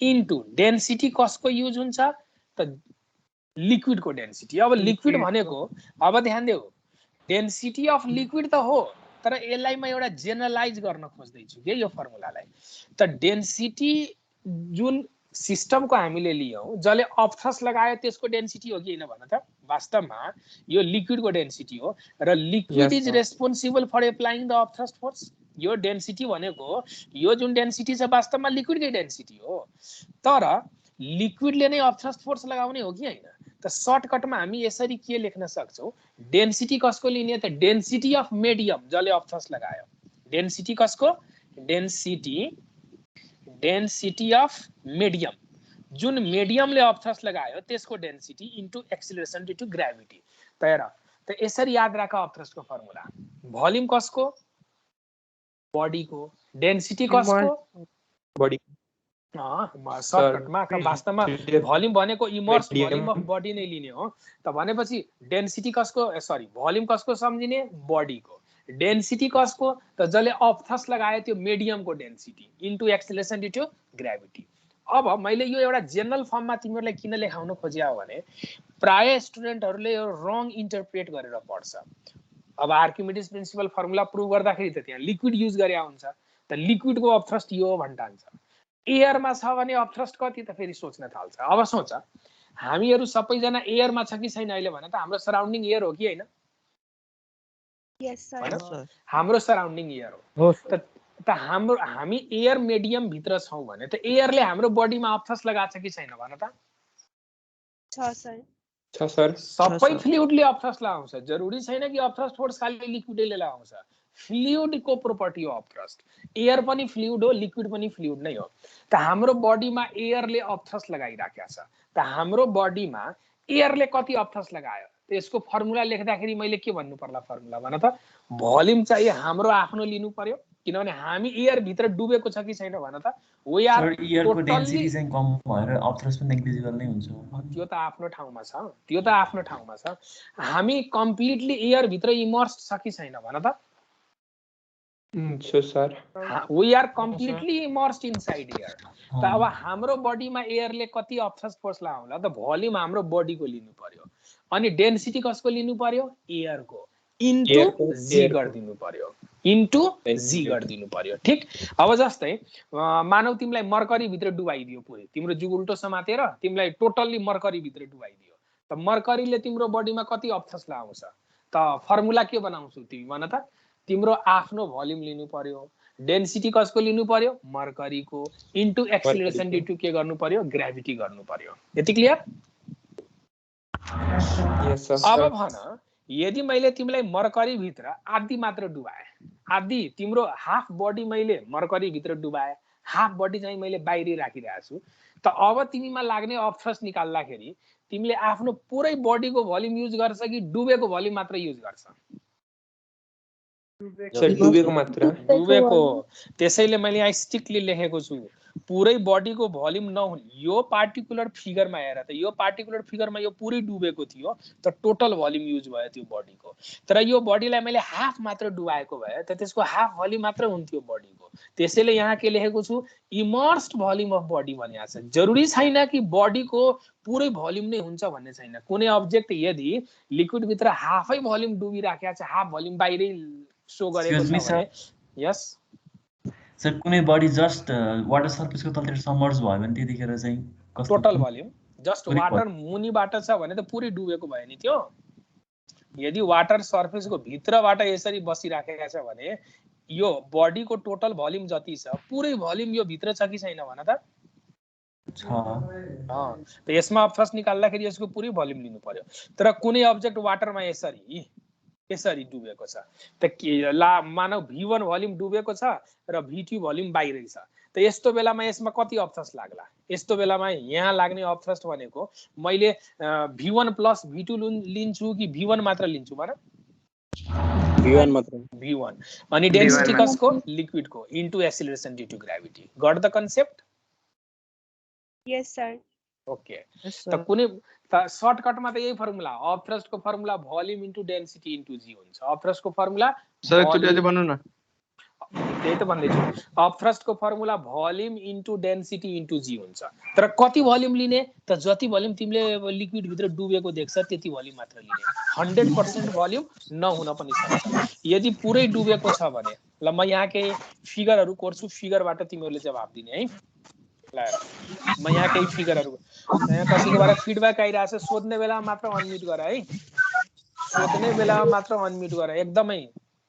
Speaker 1: इन्टु डेन्सिटी कसको युज हुन्छ? त लिक्विडको डेन्सिटी। अब लिक्विड भनेको, अब ध्यान देऊ, डेन्सिटी अफ लिक्विड त हो, तर यसलाई म एउटा जेनरलाइज गर्न खोज्दैछु के यो फर्मुलालाई। त डेन्सिटी जुन सिस्टमको हामीले लियौँ, जसले अपथ्रस्ट लगायो त्यसको डेन्सिटी हो कि होइन भन त? वास्तवमा यो लिक्विडको डेन्सिटी हो, र liquid is responsible for applying the upthrust force. यो डेन्सिटी भनेको, यो जुन डेन्सिटी छ वास्तवमा लिक्विडकै डेन्सिटी हो, तर लिक्विडले नै अपथ्रस्ट फोर्स लगाउने हो कि होइन? त सर्टकटमा हामी यसरी के लेख्न सक्छौँ? डेन्सिटी कसको लिने? त डेन्सिटी अफ मिडियम, जसले अपथ्रस्ट लगायो। डेन्सिटी कसको? डेन्सिटी अफ मिडियम, जुन मिडियमले अपथ्रस्ट लगायो त्यसको density into acceleration due to gravity. त हेर, त यसरी याद राख अपथ्रस्टको फर्मुला। भोल्युम कसको? बडीको। डेन्सिटी कसको?
Speaker 2: बडी।
Speaker 1: सर्टकटमा वास्तवमा भोल्युम भनेको इमर्स भोल्युम अफ बडी नै लिने हो। त भनेपछि डेन्सिटी कसको? सरी, भोल्युम कसको सम्झिने? बडीको। डेन्सिटी कसको? त जसले अपथ्रस्ट लगायो त्यो मिडियमको density into acceleration due to gravity. अब मैले यो एउटा जेनरल फर्ममा तिमीहरूलाई किन लेखाउन खोजे हो भने, प्राय स्टुडेन्टहरूले यो रङ इन्टरप्रेट गरेर पढ्छ। अब आर्किमिडिज प्रिन्सिपल फर्मुला प्रुभ गर्दाखेरि त त्यहाँ लिक्विड युज गरे हुन्छ, त लिक्विडको अपथ्रस्ट यो भन्छ। एयरमा छ भने अपथ्रस्ट कति त फेरि सोच्न थाल्छ। अब सोच, हामीहरू सबैजना एयरमा छ कि छैन अहिले भन त? हाम्रो सराउन्डिङ एयर हो कि होइन?
Speaker 4: यस सर।
Speaker 1: हाम्रो सराउन्डिङ एयर हो। त हामी एयर मिडियम भित्र छौँ भने त एयरले हाम्रो बडीमा अपथ्रस्ट लगाएको छ कि छैन भन त?
Speaker 2: छ सर।
Speaker 1: सबै फ्लुइडले अपथ्रस्ट लगाउँछ। जरुरी छैन कि अपथ्रस्ट फोर्स खाली लिक्विडले लगाउँछ। फ्लुइडको प्रोपर्टी हो अपथ्रस्ट। एयर पनि फ्लुइड हो, लिक्विड पनि फ्लुइड नै हो। त हाम्रो बडीमा एयरले अपथ्रस्ट लगाइराखेको छ। त हाम्रो बडीमा एयरले कति अपथ्रस्ट लगायो? त यसको फर्मुला लेख्दाखेरि मैले के भन्नु पर्ला? फर्मुला भन त? भोल्युम चाहिँ हाम्रो आफ्नो लिनु पर्यो, किनभने हामी एयर भित्र डुबेको छ कि छैन भन त? वी आर
Speaker 5: एयरको डेन्सिटी चाहिँ कम भएर अपथ्रस्ट पनि नेग्लिजिबल नै हुन्छ।
Speaker 1: त्यो त आफ्नो ठाउँमा छ। हामी कम्प्लिटली एयर भित्र इमर्स्ड छ कि छैन भन त?
Speaker 2: Sir,
Speaker 1: we are completely immersed inside air. त अब हाम्रो बडीमा एयरले कति अपथ्रस्ट फोर्स लगाउला? त भोल्युम हाम्रो बडीको लिनु पर्यो, अनि डेन्सिटी कसको लिनु पर्यो? एयरको, इन्टु जी गरिदिनु पर्यो। ठिक। अब जस्तै मानव तिमीलाई मर्करी भित्र डुबाइदियो पुरै, तिम्रो जुग उल्टो समातेर तिमीलाई टोटल्ली मर्करी भित्र डुबाइदियो, त मर्करीले तिम्रो बडीमा कति अपथ्रस्ट लगाउँछ? त फर्मुला के बनाउँछौ तिमी भन त? तिम्रो आफ्नो भोल्युम लिनु पर्यो, डेन्सिटी कसको लिनु पर्यो? मर्करीको, इन्टु एक्सिलरेसन ड्यू टु के गर्नु पर्यो? ग्राभिटी गर्नु पर्यो। यति क्लियर? अब भन, यदि मैले तिमीलाई मर्करी भित्र आधी मात्र डुबाए, आधी तिम्रो हाफ बडी मैले मर्करी भित्र डुबाए, हाफ बडी चाहिँ मैले बाहिर राखिरहेको छु, त अब तिमीमा लाग्ने अपथ्रस्ट निकाल्दाखेरि तिमीले आफ्नो पुरै बडीको भोल्युम युज गर्छ कि डुबेको भोल्युम मात्र युज गर्छ? डुबेको। त्यसैले मैले यहाँ स्ट्रिक्टली लेखेको छु, पुरै बडीको भोल्युम नहुने। यो पार्टिकुलर फिगरमा हेर त, यो पार्टिकुलर फिगरमा यो पुरै डुबेको थियो, त टोटल भोल्युम युज भयो त्यो बडीको। तर यो बडीलाई मैले हाफ मात्र डुबाएको भए त त्यसको हाफ भोल्युम मात्र हुन्थ्यो बडीको। त्यसैले यहाँ के लेखेको छु? इमर्स्ड भोल्युम अफ बडी भनेको छ। जरुरी छैन कि बडीको पुरै भोल्युम नै हुन्छ भन्ने छैन। कुनै अब्जेक्ट यदि लिक्विड भित्र हाफै भोल्युम डुबिराखेको छ, हाफ भोल्युम बाहिरै सो गरेको छ भने, यस
Speaker 5: सर, कुनै बडी जस्ट वाटर सर्फेसको तलतिर सबमर्ज भयो भने त्यतिखेर चाहिँ
Speaker 1: टोटल भोल्युम जस्ट वाटर मुनिबाट छ भने त पुरै डुबेको भयो नि त्यो। यदि वाटर सर्फेसको भित्रबाट यसरी बसिराखेको छ भने यो बडीको टोटल भोल्युम जति छ पुरै भोल्युम यो भित्र छ कि छैन भन त त यसमा अफ थ्रस्ट निकाल्दाखेरि यसको पुरै भोल्युम लिनु पर्यो तर कुनै अब्जेक्ट वाटरमा यसरी डुबेको छ त मानव V1 भोल्युम डुबेको छ र V2 भोल्युम बाहिरै छ त यस्तो बेलामा यसमा कति अफ थ्रस्ट लाग्ला यस्तो बेलामा यहाँ लाग्ने अफ थ्रस्ट भनेको मैले V1 प्लस V2 लिन्छु कि V1 मात्र लिन्छु भन
Speaker 4: V1 मात्र
Speaker 1: V1 अनि डेन्सिटी कसको लिक्विडको into acceleration due to gravity got the concept
Speaker 6: Yes, sir.
Speaker 1: Okay त कुनै सर्टकटमा त यही फर्मुला अफ थ्रस्टको formula volume into density into g हुन्छ अफ थ्रस्टको फर्मुला
Speaker 4: सर एकचोटि अझै भन्नु न
Speaker 1: त्यही त भन्दैछु अफ थ्रस्टको formula volume into density into g हुन्छ तर कति भोल्युम लिने त जति भोल्युम तिमीले लिक्विड भित्र डुबेको देख्छ त्यति भोल्युम मात्र लिने 100% भोल्युम नहुन पनि सक्छ यदि पुरै डुबेको छ भने ल म यहाँ केही फिगरहरू कोर्छु फिगरबाट तिमीहरूले जवाफ दिने है ल म यहाँ केही फिगरहरू यहाँ कसैकोबाट फिडब्याक आइरहेछ सोध्ने बेला मात्र अनम्युट गर है सोध्ने बेला मात्र अनम्युट गर एकदमै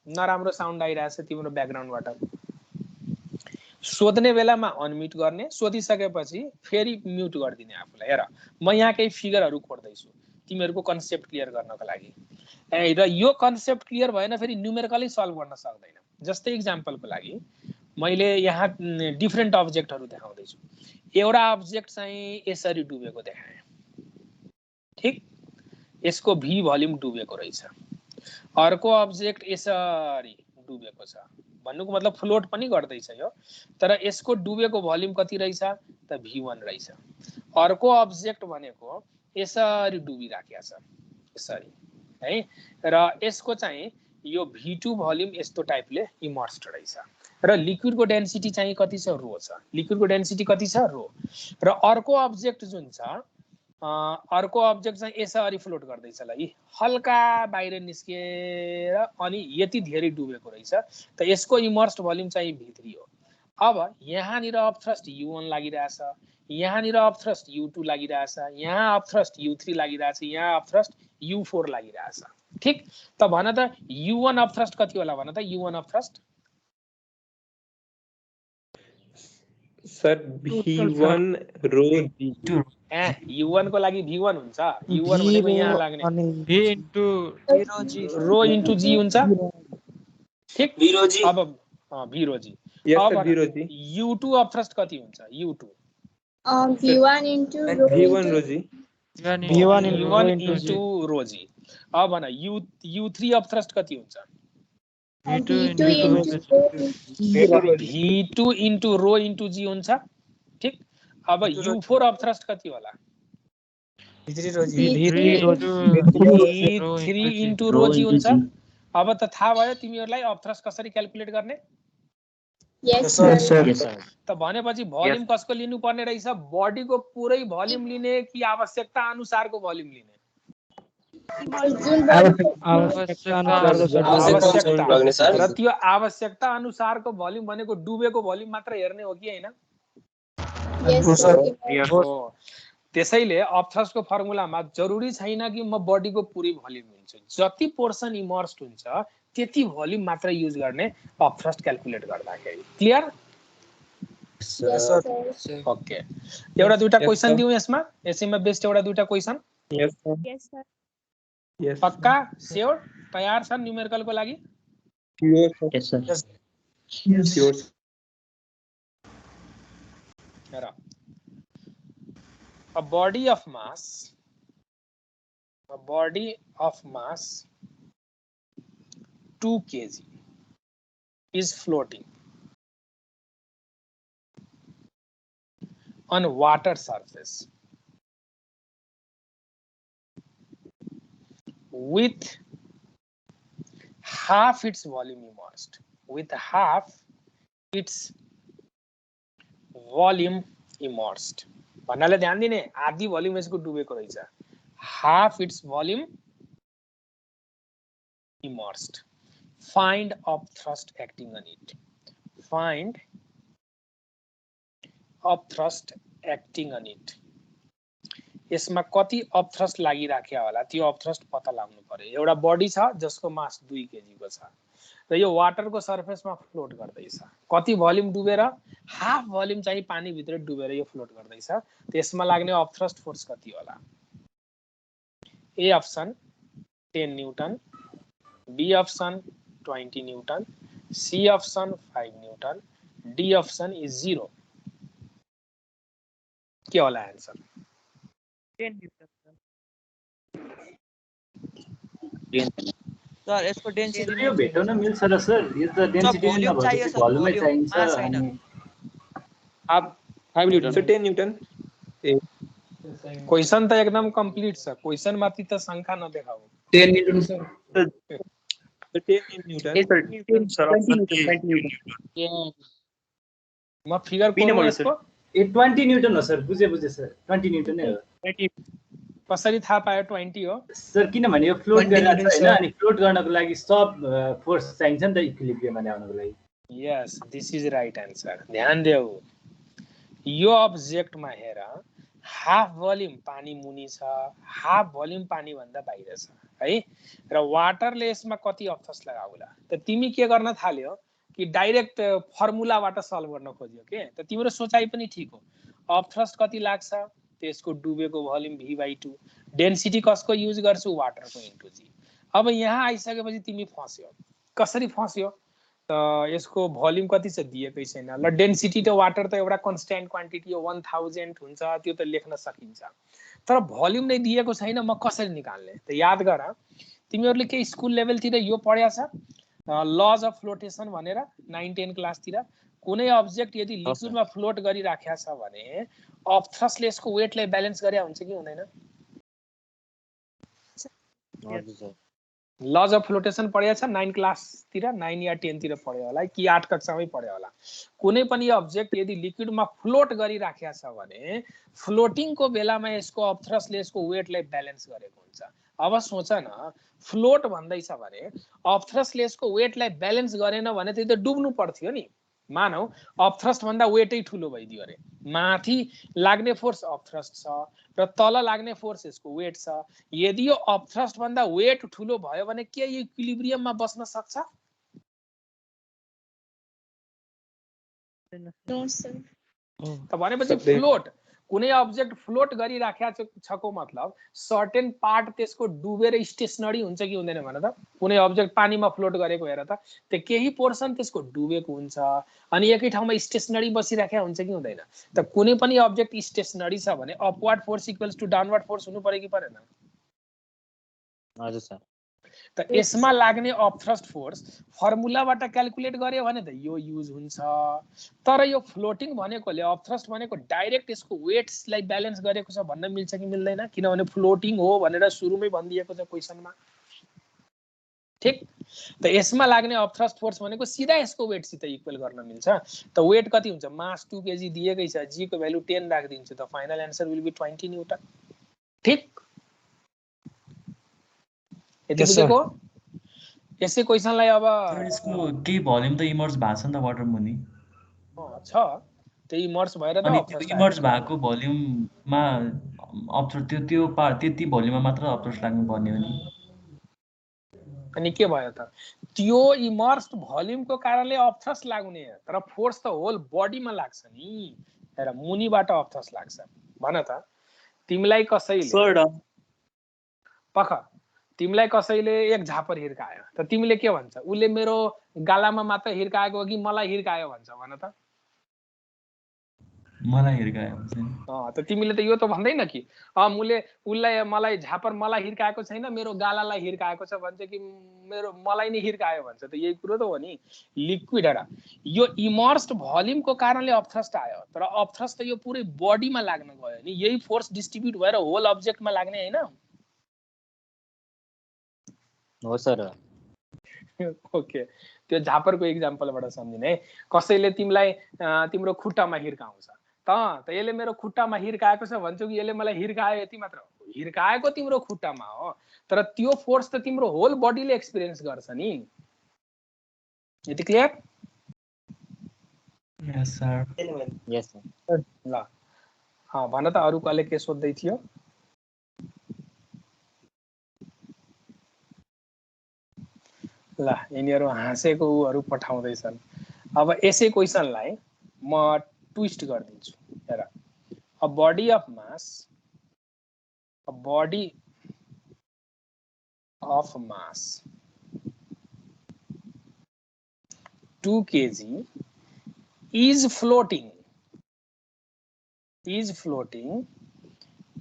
Speaker 1: नराम्रो साउन्ड आइरहेछ तिम्रो ब्याकग्राउन्डबाट सोध्ने बेलामा अनम्युट गर्ने सोधिसकेपछि फेरि म्युट गरिदिने आफूलाई हेर म यहाँ केही फिगरहरू कोर्दैछु तिमीहरूको कन्सेप्ट क्लियर गर्नको लागि र यो कन्सेप्ट क्लियर भएन फेरि न्युमेरिकली सल्भ गर्न सक्दैन जस्तै इक्जाम्पलको लागि मैले यहाँ डिफरेन्ट अब्जेक्टहरू देखाउँदैछु एउटा अब्जेक्ट चाहिँ यसरी डुबेको देखाएँ ठिक यसको भी भोल्युम डुबेको रहेछ अर्को अब्जेक्ट यसरी डुबेको छ भन्नुको मतलब फ्लोट पनि गर्दैछ यो तर यसको डुबेको भोल्युम कति रहेछ त V1 रहेछ अर्को अब्जेक्ट भनेको यसरी डुबिराखेको छ यसरी है र यसको चाहिँ यो V2 भोल्युम यस्तो टाइपले इमर्स्ड रहेछ र लिक्विडको डेन्सिटी चाहिँ कति छ रो छ लिक्विडको डेन्सिटी कति छ रो र अर्को अब्जेक्ट जुन छ अर्को अब्जेक्ट चाहिँ यसरी फ्लोट गर्दैछ ल हल्का बाहिर निस्केर अनि यति धेरै डुबेको रहेछ त यसको इमर्स्ड भोल्युम चाहिँ V3 हो अब यहाँनिर अफ थ्रस्ट U1 लागिरहेछ यहाँनिर अफ थ्रस्ट U2 लागिरहेछ यहाँ अफ थ्रस्ट U3 लागिरहेछ यहाँ अफ थ्रस्ट U4 लागिरहेछ ठीक त भन त U1 अफ थ्रस्ट कति होला भन त U1 of thrust
Speaker 2: sir V1 row
Speaker 5: V2
Speaker 1: U1 को लागि V1 हुन्छ U1 भनेको यहाँ लाग्ने
Speaker 3: V into
Speaker 1: rho into g हुन्छ ठीक अब V rho g
Speaker 2: yes sir V rho g
Speaker 1: U2 of thrust कति हुन्छ U2
Speaker 6: V1 into rho
Speaker 2: V1 rho g
Speaker 3: V1
Speaker 1: into rho g अब भन U3 अफ थ्रस्ट कति हुन्छ V2 इन्टु रो into g हुन्छ ठीक अब U4 अफ थ्रस्ट कति होला V3 इन्टु रो जी हुन्छ अब त थाहा भयो तिमीहरूलाई अफ थ्रस्ट कसरी क्याल्कुलेट गर्ने
Speaker 6: Yes, sir.
Speaker 1: त भनेपछि भोल्युम कसको लिनु पर्ने रहेछ बडीको पुरै भोल्युम लिने कि आवश्यकता अनुसारको भोल्युम लिने र त्यो आवश्यकता अनुसारको भोल्युम भनेको डुबेको भोल्युम मात्र हेर्ने हो कि हैन त्यसैले अफ थ्रस्टको फर्मुलामा जरुरी छैन कि म बडीको पुरै भोल्युम लिन्छु जति पोर्सन इमर्स्ड हुन्छ त्यति भोल्युम मात्र युज गर्ने अफ थ्रस्ट क्याल्कुलेट गर्दाखेरि क्लियर ओके एउटा दुईटा क्वेशन दिउँ यसैमा बेस्ट एउटा दुईटा क्वेशन
Speaker 2: यस सर
Speaker 6: Yes, sir.
Speaker 2: यस
Speaker 1: पक्का स्योर तयार छन् न्युमेरिकलको लागि
Speaker 2: श्योर
Speaker 1: हेर a body of mass 2 kg is floating on water surface with half its volume immersed भन्नाले ध्यान दिने आधी भोल्युम यसको डुबेको रहेछ half it's volume immersed find up thrust acting on it find up thrust acting on it यसमा कति up thrust लागिराख्या होला त्यो अप थ्रस्ट पत्ता लाग्नु पर्यो एउटा बडी छ जसको मास 2 केजी को छ र यो वाटरको सर्फेसमा फ्लोट गर्दैछ। कति भोल्युम डुबेर? हाफ भोल्युम चाहिँ पानी भित्र डुबेर यो फ्लोट गर्दैछ। त्यसमा लाग्ने अपथ्रस्ट फोर्स कति होला? A option 10 newton, B option 20 newton, C option 5 newton, D option is 0। के होला आन्सर?
Speaker 3: 10 न्यूटन
Speaker 7: सर यसको डेन्सिटी
Speaker 8: यो भेटाउन मिल्छ र सर? यो त डेन्सिटी
Speaker 7: भोल्युम चाहियो सर,
Speaker 8: भोल्युमै
Speaker 7: भोल्युम,
Speaker 8: चाहिन्छ
Speaker 7: मास हैन।
Speaker 8: अनि
Speaker 4: 5 न्यूटन
Speaker 2: सर 10 न्यूटन
Speaker 1: क्वेशन त एकदम कंप्लीट छ। क्वेशन माथि त शंका नदेखाऊ।
Speaker 4: 10 न्यूटन सर।
Speaker 2: 10 न्यूटन
Speaker 4: ए सर 10 सर 20 न्यूटन।
Speaker 1: म फिगर कोर्नु यसको?
Speaker 8: ए 20 न्यूटन हो सर। बुझे सर, 20 न्यूटन नै हो।
Speaker 1: कसरी थाहा पायो 20 हो?
Speaker 8: सर किनभने यो फ्लोट गरिरहेको छ हैन, अनि फ्लोट गर्नको लागि सब फोर्स चाहिन्छ नि त इक्विलिब्रियममा ल्याउनको लागि।
Speaker 1: यस, दिस इज राइट आन्सर। ध्यान देऊ, यो अब्जेक्टमा हेर, हाफ भोल्युम पानी मुनि छ, हाफ भोल्युम पानी भन्दा बाहिर छ है। र वाटरले यसमा कति अपथ्रस्ट लगाउला? त तिमी के गर्न थाल्यो कि डाइरेक्ट फर्मुलाबाट सल्भ गर्न खोज्यो के? त तिम्रो सोचाइ पनि ठीक हो। अपथ्रस्ट कति लाग्छ? त्यसको डुबेको भोल्युम v/2। डेन्सिटी कसको युज गर्छु? वाटरको इन्टु जी। अब यहाँ आइसकेपछि तिमी फस्यो। कसरी फस्यो? त यसको भोल्युम कति छ दिएकै छैन। ल डेन्सिटी त वाटर त एउटा कन्स्ट्यान्ट क्वान्टिटी हो, 1000 हुन्छ, त्यो त लेख्न सकिन्छ। तर भोल्युम नै दिएको छैन, म कसरी निकाल्ने? त याद गर, तिमीहरूले के स्कुल लेभलतिर यो पढ्या छ लज अफ फ्लोटेसन भनेर 9-10 क्लासतिर? कुनै अब्जेक्ट यदि लिक्विडमा फ्लोट गरिराखेको छ भने अपथ्रस्टले यसको वेटलाई ब्यालेन्स गरे हुन्छ कि हुँदैन? लज अफ फ्लोटेसन पढ्या छ 9 क्लासतिर, 9 या 10 तिर पढ्यो होला कि 8 कक्षामै पढ्यो होला। कुनै पनि अब्जेक्ट यदि लिक्विडमा फ्लोट गरिराखेको छ भने फ्लोटिङको बेलामा यसको अपथ्रस्टले यसको वेटलाई ब्यालेन्स गरेको हुन्छ। अब सोच न, फ्लोट भन्दैछ भने अपथ्रस्टले यसको वेटलाई ब्यालेन्स गरेन भने त डुब्नु पर्थ्यो नि। मानौ अपथ्रस्ट भन्दा वेटै ठुलो भइदियो अरे, माथि लाग्ने फोर्स अपथ्रस्ट छ र तल लाग्ने फोर्स यसको वेट छ। यदि यो अपथ्रस्ट भन्दा वेट ठुलो भयो भने के यो इक्विलिब्रियममा बस्न सक्छ?
Speaker 6: No, sir.
Speaker 1: त भनेपछि फ्लोट, कुनै अब्जेक्ट फ्लोट गरिराखेको छको मतलब सर्टेन पार्ट त्यसको डुबेर स्टेसनरी हुन्छ कि हुँदैन भन त? कुनै अब्जेक्ट पानीमा फ्लोट गरेको हेर त, त्यो केही पोर्सन त्यसको डुबेको हुन्छ अनि एकै ठाउँमा स्टेसनरी बसिराखेको हुन्छ कि हुँदैन? त कुनै पनि अब्जेक्ट स्टेसनरी छ भने upward force equals to downward force हुनु पर्यो कि परेन?
Speaker 7: हजुर सर।
Speaker 1: त यसमा लाग्ने अपथ्रस्ट फोर्स फर्मुलाबाट क्याल्कुलेट गर्यो भने त यो युज हुन्छ। तर यो फ्लोटिङ भनेकोले अपथ्रस्ट भनेको डाइरेक्ट यसको वेट्सलाई ब्यालेन्स गरेको छ भन्न मिल्छ कि मिल्दैन? किनभने फ्लोटिङ हो भनेर सुरुमै भनिदिएको छ क्वेसनमा। ठीक, त यसमा लाग्ने अपथ्रस्ट फोर्स भनेको सिधा यसको वेटसित इक्वल गर्न मिल्छ। त वेट कति हुन्छ? मास 2 kg दिएकै छ, जी को भ्यालु 10 राखिदिन्छु, त final answer will be 20 newton. ठीक, यति बुझेको? यसै क्वेसनलाई अब
Speaker 5: यसको केही भोल्युम त इमर्ज भएको छ नि त वाटर मुनि
Speaker 1: छ, त्यही इमर्स भएर त
Speaker 5: अनि त्यो इमर्ज भएको भोल्युममा अपथ्रस्ट त्यो पार्ट त्यति भोल्युममा मात्र अपथ्रस्ट लाग्नु पर्ने हो नि।
Speaker 1: अनि के भयो त? त्यो इमर्स्ड भोल्युमको कारणले अपथ्रस्ट लाग्ने, तर फोर्स त होल बडीमा लाग्छ नि। हेर, मुनिबाट अपथ्रस्ट लाग्छ भन त। तिमीलाई कसैले पख, तिमीलाई कसैले एक झापर हिर्कायो, त तिमीले के भन्छ? उसले मेरो गालामा मात्र हिर्काएको हो कि मलाई हिर्कायो भन्छ भन त?
Speaker 5: मलाई हिर्कायो हुन्छ नि।
Speaker 1: त तिमीले त यो त भन्दैन कि उसलाई मलाई झापर मलाई हिर्काएको छैन, मेरो गालालाई हिर्काएको छ भन्छ कि मेरो मलाई नै हिर्कायो भन्छ? त यही कुरो त हो नि। लिक्विड हेर, यो इमर्स्ड भोल्युमको कारणले अपथ्रस्ट आयो, तर अपथ्रस्ट त यो पुरै बडीमा लाग्न गयो नि। यही फोर्स डिस्ट्रिब्युट भएर होल अब्जेक्टमा लाग्ने हैन?
Speaker 7: हो सर।
Speaker 1: ओके, त्यो झापरको एक्जाम्पलबाट सम्झिने है। कसैले तिमीलाई तिम्रो खुट्टामा हिर्काउँछ, त यसले मेरो खुट्टामा हिर्काएको छ भन्छौ कि यसले मलाई हिर्कायो? यति मात्र हो, हिर्काएको तिम्रो खुट्टामा हो, तर त्यो फोर्स त तिम्रो होल बडीले एक्सपिरियन्स गर्छ नि। यति क्लियर?
Speaker 5: यस सर।
Speaker 7: Yes sir.
Speaker 1: ल भन त, अरु कसले के सोध्दै थियो? ल यिनीहरू हाँसेको उहरू पठाउँदैछन्। अब यसै क्वेसनलाई म ट्विस्ट गरिदिन्छु। हेर, a body of mass 2 kg is floating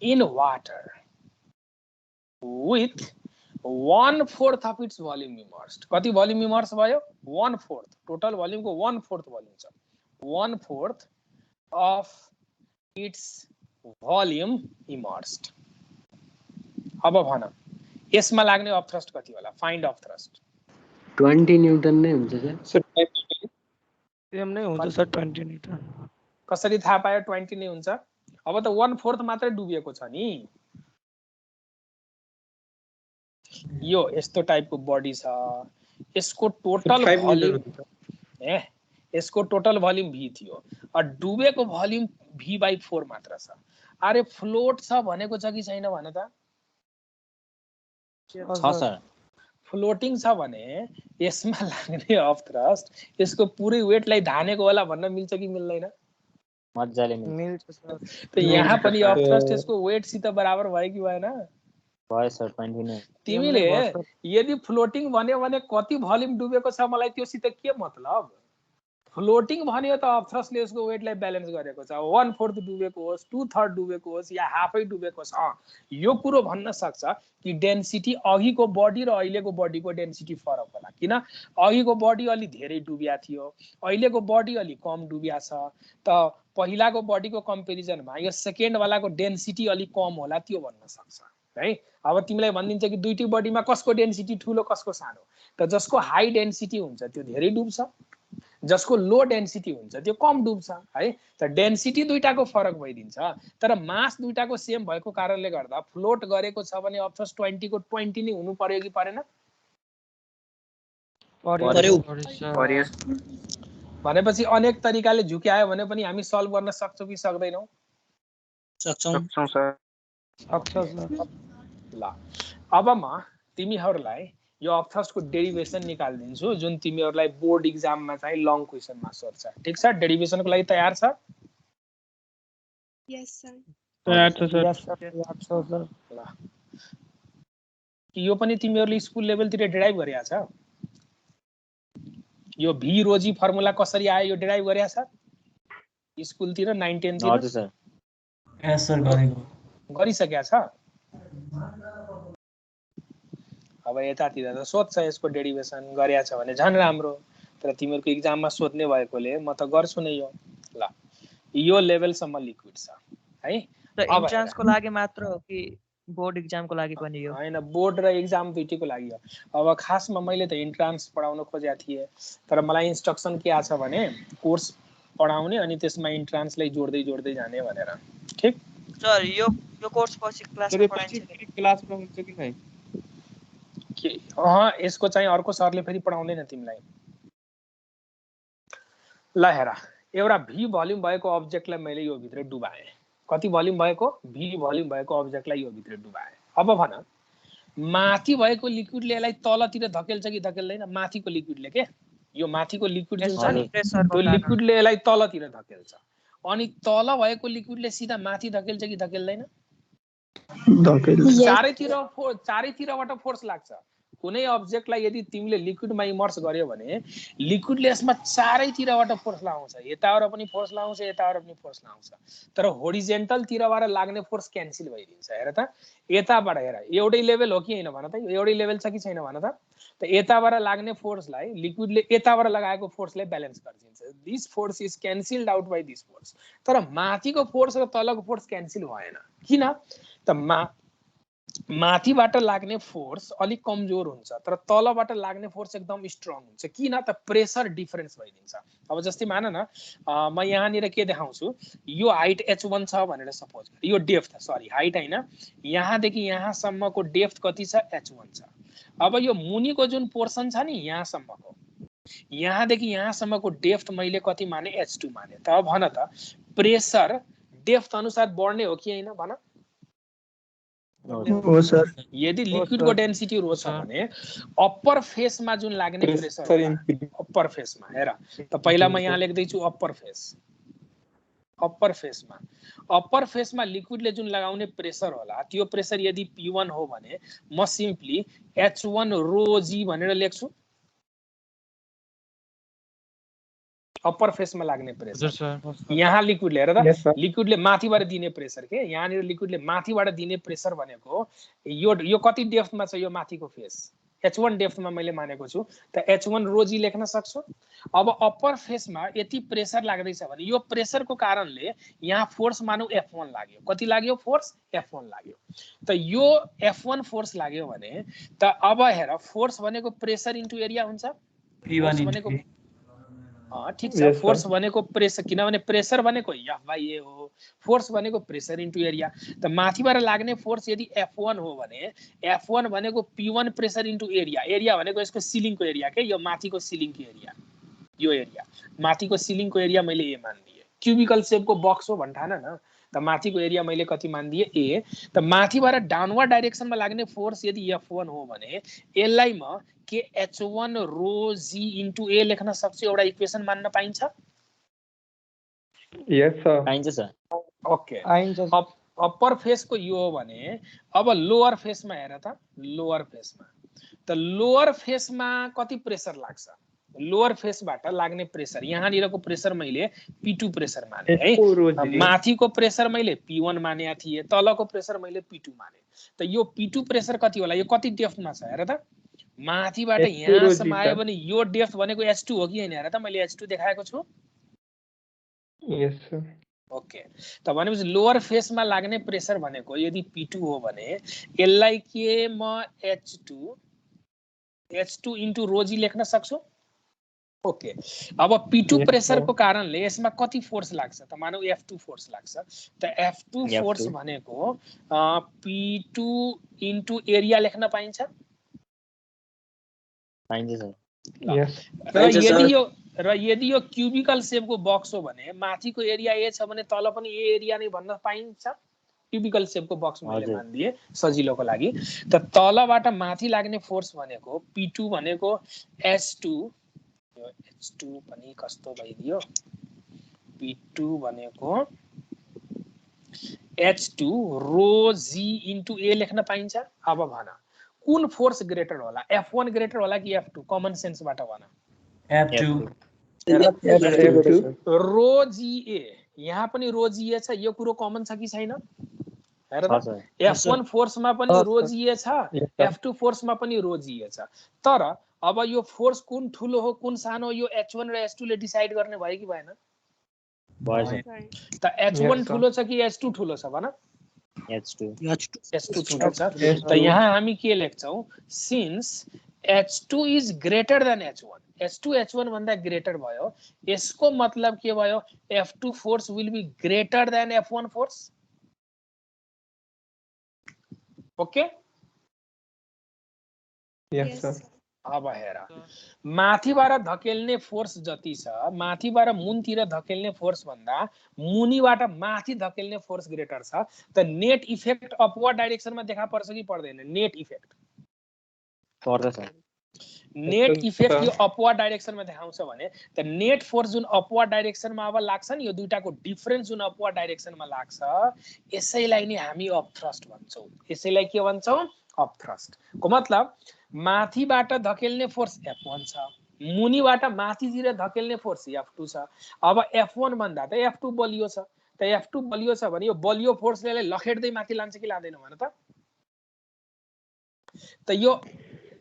Speaker 1: in water with 1/4 of its volume immersed. कति वॉल्यूम इमर्स भयो? 1/4. टोटल वॉल्यूम को 1/4 वॉल्यूम छ। 1/4 of its volume immersed. अब भन यसमा लाग्ने अफ थ्रस्ट कति होला? Find of thrust.
Speaker 4: 20 न्यूटन नै हुन्छ सर।
Speaker 3: सेम नै हुन्छ सर 20 न्यूटन।
Speaker 1: कसरी थाहा पायो 20 नै हुन्छ? अब त 1/4 मात्रै डुबेको छ नि। यो यस्तो टाइपको बडी छ, यसको टोटल भोल्युम यसको टोटल भोल्युम v थियो, डुबेको भोल्युम v/4 मात्र छ। अरे फ्लोट छ भनेको छ कि छैन भन त?
Speaker 7: छ सर।
Speaker 1: फ्लोटिङ छ भने यसमा लाग्ने अफ थ्रस्ट यसको पुरै वेटलाई धानेको होला भन्न मिल्छ कि मिल्दैन?
Speaker 7: मजाले
Speaker 3: मिल्छ सर।
Speaker 1: त यहाँ पनि अफ थ्रस्ट यसको वेट सित बराबर भयो कि भएन?
Speaker 7: भयो सर 20 नै।
Speaker 1: तिमीले यदि फ्लोटिङ भन्यो भने कति भोल्युम डुबेको छ मलाई त्योसित के मतलब? फ्लोटिङ भन्यो त अफ थ्रस्टले यसको वेटलाई ब्यालेन्स गरेको छ। 1/4 डुबेको होस्, 2/3 डुबेको होस् या हाफै डुबेको होस्, यो कुरो भन्न सक्छ कि डेन्सिटी अघिको बडी र अहिलेको बडीको डेन्सिटी फरक होला। किन? अघिको बडी अलि धेरै डुबिया थियो, अहिलेको बडी अलि कम डुबिया छ। त पहिलाको बडीको कम्पेरिजनमा यो सेकेन्ड वालाको डेन्सिटी अलि कम होला, त्यो भन्न सक्छ है। अब तिमीलाई भनिदिन्छ कि दुईटै बडीमा कसको डेन्सिटी ठुलो कसको सानो? त जसको हाई डेन्सिटी हुन्छ त्यो धेरै डुब्छ, जसको लो डेन्सिटी हुन्छ त्यो कम डुब्छ है। त डेन्सिटी दुईटाको फरक भइदिन्छ, तर मास दुईटाको सेम भएको कारणले गर्दा फ्लोट गरेको छ भने अफ थ्रस्ट 20 को 20 नै हुनु पर्यो कि परेन?
Speaker 3: पर्यो।
Speaker 1: भनेपछि अनेक तरिकाले झुक्यायो भने पनि हामी सल्भ गर्न सक्छौं कि सक्दैनौं?
Speaker 4: सक्छौं सर।
Speaker 3: सक्छौं सर।
Speaker 1: ल अब म तिमीहरूलाई यो अफ थ्रस्टको डेरिभेसन निकाल्दिन्छु जुन तिमीहरूलाई बोर्ड एक्जाममा चाहिँ लङ क्वेसनमा सोध्छ। ठीक छ? डेरिभेसनको लागि तयार छ?
Speaker 6: Yes, sir.
Speaker 3: तयार छ सर।
Speaker 1: ल यो पनि तिमीहरूले स्कुल लेभलतिर डिराइभ गरेका छ? यो भी रोजी फर्मुला कसरी आयो यो डिराइभ गरेका छ स्कुलतिर 9 10 तिर?
Speaker 7: हजुर सर।
Speaker 5: यस सर गरेको।
Speaker 1: गरिसकेका छ? अब यतातिर त सोध्छ यसको डेरिभेसन गरेका छ भने झन् राम्रो, तर तिमीहरूको एक्जाममा सोध्ने भएकोले म त गर्छु नै यो। ल यो लेभलसम्म लिक्विड छ है।
Speaker 3: र इन्ट्रान्सको लागि मात्र हो कि बोर्ड एक्जामको लागि पनि यो?
Speaker 1: हैन, बोर्ड र एक्जाम दुईटैको लागि हो। अब खासमा मैले त इन्ट्रान्स पढाउन खोजेको थिएँ, तर मलाई इन्स्ट्रक्सन के आछ भने कोर्स पढाउने अनि त्यसमा इन्ट्रान्सलाई जोड्दै जोड्दै जाने भनेर। ठीक
Speaker 3: सर, यो कोर्स पछि क्लासमा पढाइन्छ कि?
Speaker 2: क्लासमा हुन्छ कि नै?
Speaker 1: के यसको चाहिँ अर्को सरले फेरि पढाउँदैन तिमीलाई। ल हेर, एउटा भी भोल्युम भएको अब्जेक्टलाई मैले यो भित्र डुबाएँ। कति भोल्युम भएको? भी भोल्युम भएको अब्जेक्टलाई यो भित्र डुबाएँ। अब भन माथि भएको लिक्विडले यसलाई तलतिर धकेल्छ कि धकेल्दैन? माथिको लिक्विडले के यो माथिको लिक्विड जुन छ नि त्यो लिक्विडले यसलाई तलतिर धकेल्छ, अनि तल भएको लिक्विडले सिधा माथि धकेल्छ कि धकेल्दैन? चारैतिरबाट फोर्स लाग्छ। कुनै अब्जेक्टलाई यदि तिमीले लिक्विडमा इमर्स गर्यो भने लिक्विडले यसमा चारैतिरबाट फोर्स लगाउँछ, यताबाट पनि फोर्स लगाउँछ, यताबाट पनि फोर्स लगाउँछ, तर होरिजेन्टल तिरबाट लाग्ने फोर्स क्यान्सल भइदिन्छ। हेर त यताबाट हेर, एउटै लेभल हो कि हैन भन त? एउटै लेभल छ कि छैन भन त? त यताबाट लाग्ने फोर्सलाई लिक्विडले यताबाट लगाएको फोर्सलाई ब्यालेन्स गरिदिन्छ। This force is cancelled out by this force. तर माथिको फोर्स र तलको फोर्स क्यान्सल भएन। किन? त माथिबाट लाग्ने फोर्स अलिक कमजोर हुन्छ, तर तलबाट लाग्ने फोर्स एकदम स्ट्रङ हुन्छ। किन? त प्रेसर डिफरेन्स भइदिन्छ। अब जस्तै मान न म यहाँनिर के देखाउँछु, यो हाइट h1 छ भनेर सपोज, यो डेप्थ सरी हाइट हैन, यहाँदेखि यहाँसम्मको डेप्थ कति छ? h1 छ। अब यो मुनिको जुन पोर्सन छ नि यहाँसम्मको, यहाँदेखि यहाँसम्मको डेप्थ मैले कति माने? h2 माने। त अब भन त प्रेसर डेप्थ अनुसार बढ्ने हो कि हैन भन?
Speaker 6: हो सर
Speaker 1: यदि लिक्विडको डेन्सिटी रो छ भने अप्पर फेसमा जुन लाग्ने प्रेसर अप्पर फेसमा हेर त पहिला म यहाँ लेख्दै छु अप्पर फेसमा लिक्विडले जुन लगाउने प्रेसर होला त्यो प्रेसर यदि P1 हो भने म सिम्पली H1 रो G भनेर लेख्छु अप्पर फेसमा लाग्ने प्रेसर यहाँ लिक्विडले हेर त लिक्विडले माथिबाट दिने प्रेसर के यहाँनिर लिक्विडले माथिबाट दिने प्रेसर भनेको यो कति डेप्थमा छ यो माथिको फेस H1 डेप्थमा मैले मानेको छु त H1 रो G लेख्न सक्छु अब अप्पर फेसमा यति प्रेसर लाग्दैछ भने यो प्रेसरको कारणले यहाँ फोर्स मानौ F1 लाग्यो कति लाग्यो फोर्स F1 लाग्यो त यो F1 फोर्स लाग्यो भने त अब हेर फोर्स भनेको प्रेसर इन्टु एरिया हुन्छ
Speaker 5: P1
Speaker 1: भनेको ठीक छ फोर्स भनेको प्रेसर किनभने प्रेसर भनेको F/A हो फोर्स भनेको प्रेसर इन्टु एरिया त माथिबाट लाग्ने फोर्स यदि F1 हो भने F1 भनेको P1 प्रेसर इन्टु एरिया भनेको यसको सिलिङको एरिया के यो माथिको सिलिङको एरिया यो एरिया माथिको सिलिङको एरिया मैले A मानिदिए क्युबिकल शेपको बक्स हो भन्ठान न त माथिको एरिया मैले कति मानिदिए A त माथिबाट डाउनवर्ड डाइरेक्सनमा लाग्ने फोर्स यदि F1 हो भने यसलाई म के H1 row G into A लेख्न सक्छु एउटा इक्वेसन मान्न पाइन्छ
Speaker 2: यस सर
Speaker 7: पाइन्छ सर
Speaker 1: ओके अप्पर फेसको यो हो भने अब लोअर फेसमा हेर त लोअर फेसमा कति प्रेसर लाग्छ लोअर फेसबाट लाग्ने प्रेसर यहाँनिरको प्रेसर मैले P2 प्रेसर माने है माथिको प्रेसर मैले P1 मानेको थिए तलको प्रेसर मैले P2 माने त यो P2 प्रेसर कति होला यो कति डेप्थमा छ हेर त माथिबाट यहाँसम्म आयो भने यो डेप्थ भनेको H2 हो कि हैन हेर त मैले H2 देखाएको छु
Speaker 2: यस सर
Speaker 1: ओके त भनेपछि लोअर फेसमा लाग्ने प्रेसर भनेको यदि P2 हो भने यसलाई के म H2 इन्टु रो G लेख्न सक्छु ओके अब P2 प्रेसर को कारणले यसमा कति फोर्स लाग्छ त मानौ F2 फोर्स लाग्छ त F2 फोर्स भनेको P2 इन्टु एरिया लेख्न पाइन्छ
Speaker 7: सर
Speaker 1: र यदि यो क्युबिकल शेपको बक्स हो भने माथिको एरिया A छ भने तल पनि A एरिया नै भन्न पाइन्छ क्युबिकल शेपको बक्स मैले मानिदिए सजिलोको लागि त तलबाट माथि लाग्ने फोर्स भनेको P2 भनेको H2 यो H2 पनि कस्तो भइदियो P2 भनेको H2 row G into A लेख्न पाइन्छ अब भन कुन फोर्स ग्रेटर होला F1 ग्रेटर होला कि F2 कमन सेन्सबाट भन
Speaker 5: F2
Speaker 1: रो GA यहाँ पनि रो GA छ यो कुरो कमन छ कि छैन हेर त F1 फोर्समा पनि रो GA छ F2 फोर्समा पनि रो GA छ तर अब यो फोर्स कुन ठुलो हो कुन सानो हो यो H1 र H2 ले डिसाइड गर्ने भयो कि भएन त H1 ठुलो छ कि H2 ठुलो छ भन H2 ठुलो छ त यहाँ हामी के लेख्छौं since H2 is greater than H1 H2 H1 भन्दा ग्रेटर भयो यसको मतलब के भयो F2 force will be greater than F1 force okay
Speaker 2: yes sir
Speaker 1: अब हेर माथिबाट धकेल्ने फोर्स जति छ माथिबाट मुनतिर धकेल्ने फोर्स भन्दा मुनिबाट माथि धकेल्ने फोर्स ग्रेटर छ त नेट इफेक्ट अपवर्ड डाइरेक्सनमा देखा पर्छ कि पर्दैन नेट इफेक्ट
Speaker 7: पर्छ
Speaker 1: नेट इफेक्ट यो अपवर्ड डाइरेक्सनमा देखाउँछ भने त नेट फोर्स जुन अपवर्ड डाइरेक्सनमा अब लाग्छ नि यो दुईटाको डिफरेन्स जुन अपवर्ड डाइरेक्सनमा लाग्छ यसैलाई नै हामी अप थ्रस्ट भन्छौं यसैलाई के भन्छौं अप थ्रस्ट को मतलब माथिबाट धकेल्ने फोर्स F1 छ मुनिबाट माथितिर धकेल्ने फोर्स F2 छ अब F1 भन्दा त F2 बलियो छ त F2 बलियो छ भने यो बलियो फोर्सले लखेट्दै माथि लान्छ कि लादैन भन त यो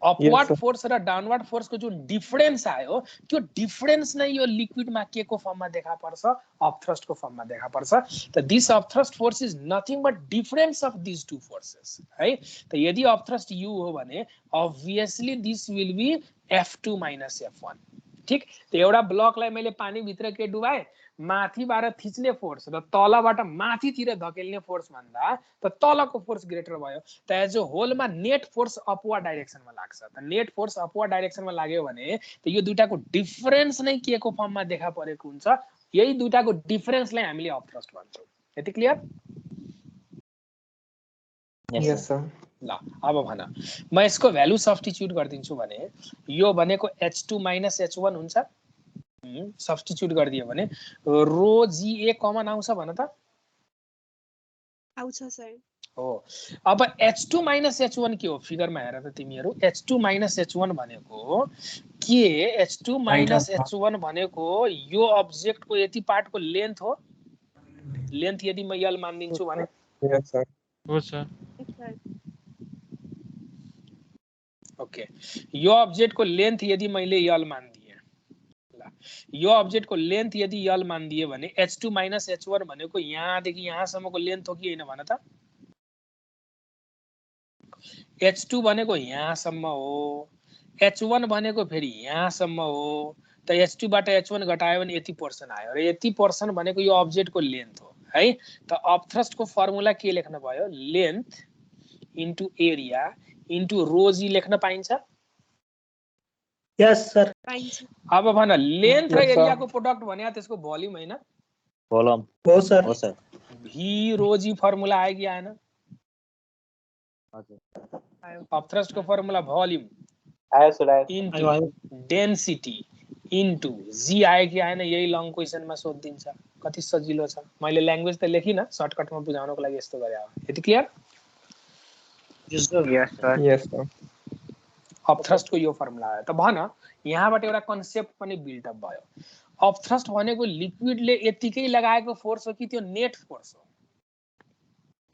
Speaker 1: अपवर्ड फोर्स र डाउनवर्ड फोर्स को जुन डिफरेन्स आयो त्यो डिफरेन्स नै यो लिक्विडमा के को फर्ममा देखा पर्छ अप थ्रस्ट को फर्ममा देखा पर्छ त this upthrust force is nothing but difference of this two forces है त यदि अप थ्रस्ट U हो भने obviously this will be F2 - F1 ठीक त एउटा ब्लकलाई मैले पानी भित्र के डुबाए माथिबाट थिच्ने फोर्स र तलबाट माथितिर धकेल्ने फोर्स भन्दा त तलको फोर्स ग्रेटर भयो त एज अ होलमा नेट फोर्स अपवर्ड डाइरेक्सनमा लाग्छ त नेट फोर्स अपवर्ड डाइरेक्सनमा लाग्यो भने त यो दुईटाको डिफरेन्स नै के को फर्ममा देखा परेको हुन्छ यही दुईटाको डिफरेन्सलाई हामीले अप थ्रस्ट भन्छौं यति क्लियर
Speaker 2: Yes, sir.
Speaker 1: ल अब भन म यसको भ्यालु सब्स्टिट्युट गरिदिन्छु भने यो भनेको H2 - H1 हुन्छ सब्स्टिट्युट गरिदियो भने रो GA कमन आउँछ भन त
Speaker 6: आउँछ सर
Speaker 1: हो अब H2 - H1 के हो फिगरमा हेर त तिमीहरु H2 - H1 भनेको के H2 - H1 भनेको यो अब्जेक्टको यति पार्टको लेन्थ हो लेन्थ यदि म L मानिदिन्छु भने
Speaker 2: Yes, sir.
Speaker 9: हो सर
Speaker 1: ओके यो अब्जेक्टको लेन्थ यदि मैले L मानिदिए ल यो अब्जेक्टको लेन्थ यदि L मानिदिए भने H2 - H1 भनेको यहाँदेखि यहाँसम्मको लेन्थ हो कि हैन भन त H2 भनेको यहाँसम्म हो H1 भनेको फेरि यहाँसम्म हो त H2 बाट H1 घटायो भने यति पोर्सन आयो र यति पोर्सन भनेको यो अब्जेक्टको लेन्थ हो है त अपथ्रस्ट को फर्मुला के लेख्न भयो length into area into rho जी लेख्न पाइन्छ
Speaker 8: यस सर
Speaker 6: पाइन्छ
Speaker 1: अब भन लेन्थ र
Speaker 2: Yes, sir.
Speaker 1: एरियाको प्रोडक्ट भने त्यसको भोल्युम हैन
Speaker 7: भोलम
Speaker 8: हो सर
Speaker 7: हो सर
Speaker 1: भी रो जी फर्मुला आयो कि आएन
Speaker 7: हजुर
Speaker 1: अपथ्रस्ट को फर्मुला भोल्युम
Speaker 7: आयो सर आयो
Speaker 1: इन्टु डेन्सिटी इन्टु जी आयो कि आएन यही लङ क्वेसनमा सोधिदिन्छ कति सजिलो छ मैले ल्याङ्ग्वेज त लेखिन सर्टकटमा बुझाउनको लागि यस्तो गरे हो यति क्लियर
Speaker 7: यस सर
Speaker 2: Yes, sir.
Speaker 1: अपथ्रस्ट को यो फर्मुला आयो त भन यहाँबाट एउटा कन्सेप्ट पनि बिल्ड अप भयो अपथ्रस्ट भनेको लिक्विडले यतिकै लगाएको फोर्स हो कि त्यो नेट फोर्स हो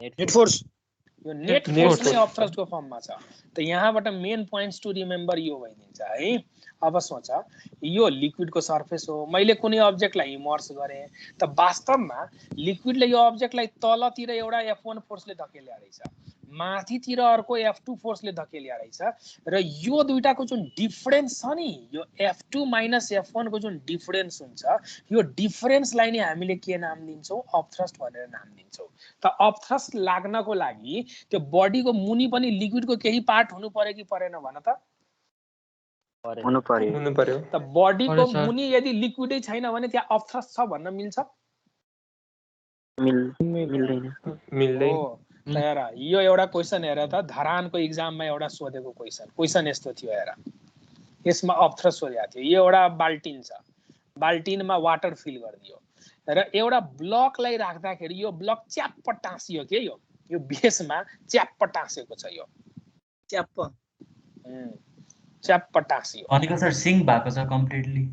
Speaker 7: नेट फोर्स
Speaker 1: यो नेट
Speaker 2: Net
Speaker 1: फोर्स नै
Speaker 2: force.
Speaker 1: अपथ्रस्ट को फर्ममा छ त यहाँबाट मेन पोइन्ट्स टु रिमेम्बर यो भइदिन्छ है अब सोच यो लिक्विड को सर्फेस हो मैले कुनै अब्जेक्टलाई इमर्स गरे त वास्तवमा लिक्विडले यो अब्जेक्टलाई तलतिर एउटा F1 फोर्सले धकेल्या रहेछ माथितिर अर्को F2 फोर्सले धकेल्या रहेछ र यो दुईटाको जुन डिफरेन्स छ नि यो F2 - F1 को जुन डिफरेन्स हुन्छ यो डिफरेन्सलाई नै हामीले के नाम दिन्छौं अपथ्रस्ट भनेर नाम दिन्छौं त अपथ्रस्ट लाग्नको लागि त्यो बडीको मुनि पनि लिक्विडको केही पार्ट हुनु पर्यो कि परेन भन त
Speaker 7: हुनु पर्यो
Speaker 2: हुनु पर्यो
Speaker 1: त बडीको
Speaker 9: पर्यो सर।
Speaker 1: मुनि यदि लिक्विडै छैन भने त्यहाँ अपथ्रस्ट छ भन्न मिल्छ
Speaker 7: मिल्दैन
Speaker 2: मिल्दै
Speaker 1: हो त हेर यो एउटा क्वेशन हेर त धरानको एक्जाममा एउटा सोधेको क्वेशन यस्तो थियो हेर यसमा अपथ्रस्ट सोधेको थियो यो एउटा बाल्टिन छ बाल्टिनमा वाटर फिल गरिदियो र एउटा ब्लकलाई राख्दाखेरि यो ब्लक च्याप्प टाँसियो के यो बेसमा च्याप्प टाँसेको छ यो
Speaker 8: च्याप्प
Speaker 1: च्याप्प टाँसियो
Speaker 5: भनेको सर सिङ्क भएको छ कम्प्लिटली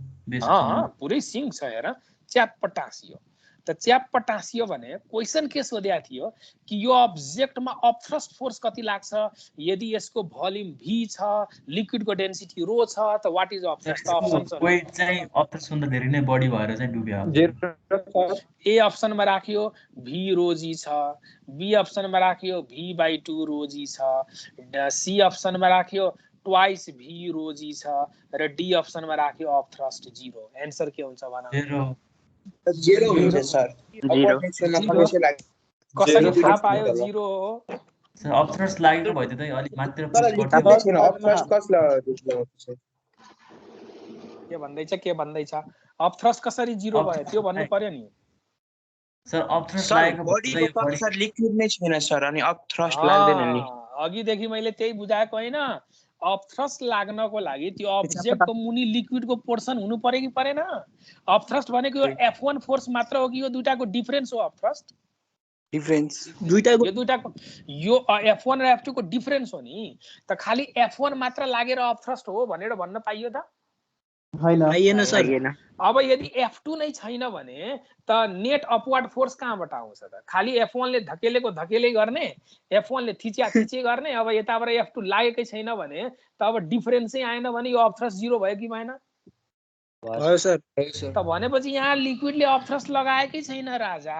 Speaker 1: पुरै सिङ्क छ हेर च्याप्प टाँसियो त च्याप्प टाँसियो भने क्वेशन के सोधेको थियो कि यो अब्जेक्टमा अपथ्रस्ट फोर्स कति लाग्छ यदि यसको भोल्युम v छ लिक्विडको डेन्सिटी रो छ त व्हाट इज अपथ्रस्ट अप्सन्स
Speaker 5: वेट चाहिँ अपथ्रस्ट भन्दा धेरै नै बढी भएर चाहिँ डुब्यो
Speaker 1: ए अप्सनमा राखियो v रो जी छ बी अप्सनमा राखियो v/2 रो जी छ सी अप्सनमा राखियो ट्वाइस v रो जी छ र डी अप्सनमा राख्यो अपथ्रस्ट 0 आन्सर के हुन्छ भन
Speaker 10: जेरो हुन्छ सर
Speaker 1: कसरी थाहा पायो 0 हो
Speaker 5: सर अपथ्रस्ट लागेको भए त अलि मात्र
Speaker 1: के भन्दैछ अपथ्रस्ट कसरी 0 भयो त्यो भन्नु पर्यो नि
Speaker 5: सर अपथ्रस्ट लागेको
Speaker 10: बडीको सर लिक्विड नै छैन सर अनि अपथ्रस्ट लाग्दैन नि
Speaker 1: अघिदेखि मैले त्यही बुझाएको हैन अपथ्रस्ट लाग्नको लागि त्यो अब्जेक्टको मुनि लिक्विडको पोर्सन हुनु पर्यो कि परेन अपथ्रस्ट भनेको यो F1 फोर्स मात्र हो कि यो दुईटाको डिफरेन्स हो अपथ्रस्ट
Speaker 10: डिफरेन्स
Speaker 1: दुईटाको यो F1 र F2 को डिफरेन्स हो नि त खाली F1 मात्र लागेर अपथ्रस्ट हो भनेर भन्न पाइयो त
Speaker 8: हैन सर
Speaker 1: अब यदि F2 नै छैन भने त नेट अपवर्ड फोर्स कहाँबाट आउँछ त खाली F1 ले धकेले गर्ने F1 ले थिचे गर्ने अब यताबाट F2 लागेकै छैन भने त अब डिफरेन्सै आएन भने यो अपथ्रस्ट 0 भयो कि भएन
Speaker 10: भयो सर
Speaker 1: त भनेपछि यहाँ लिक्विडले अपथ्रस्ट लगाएकै छैन राजा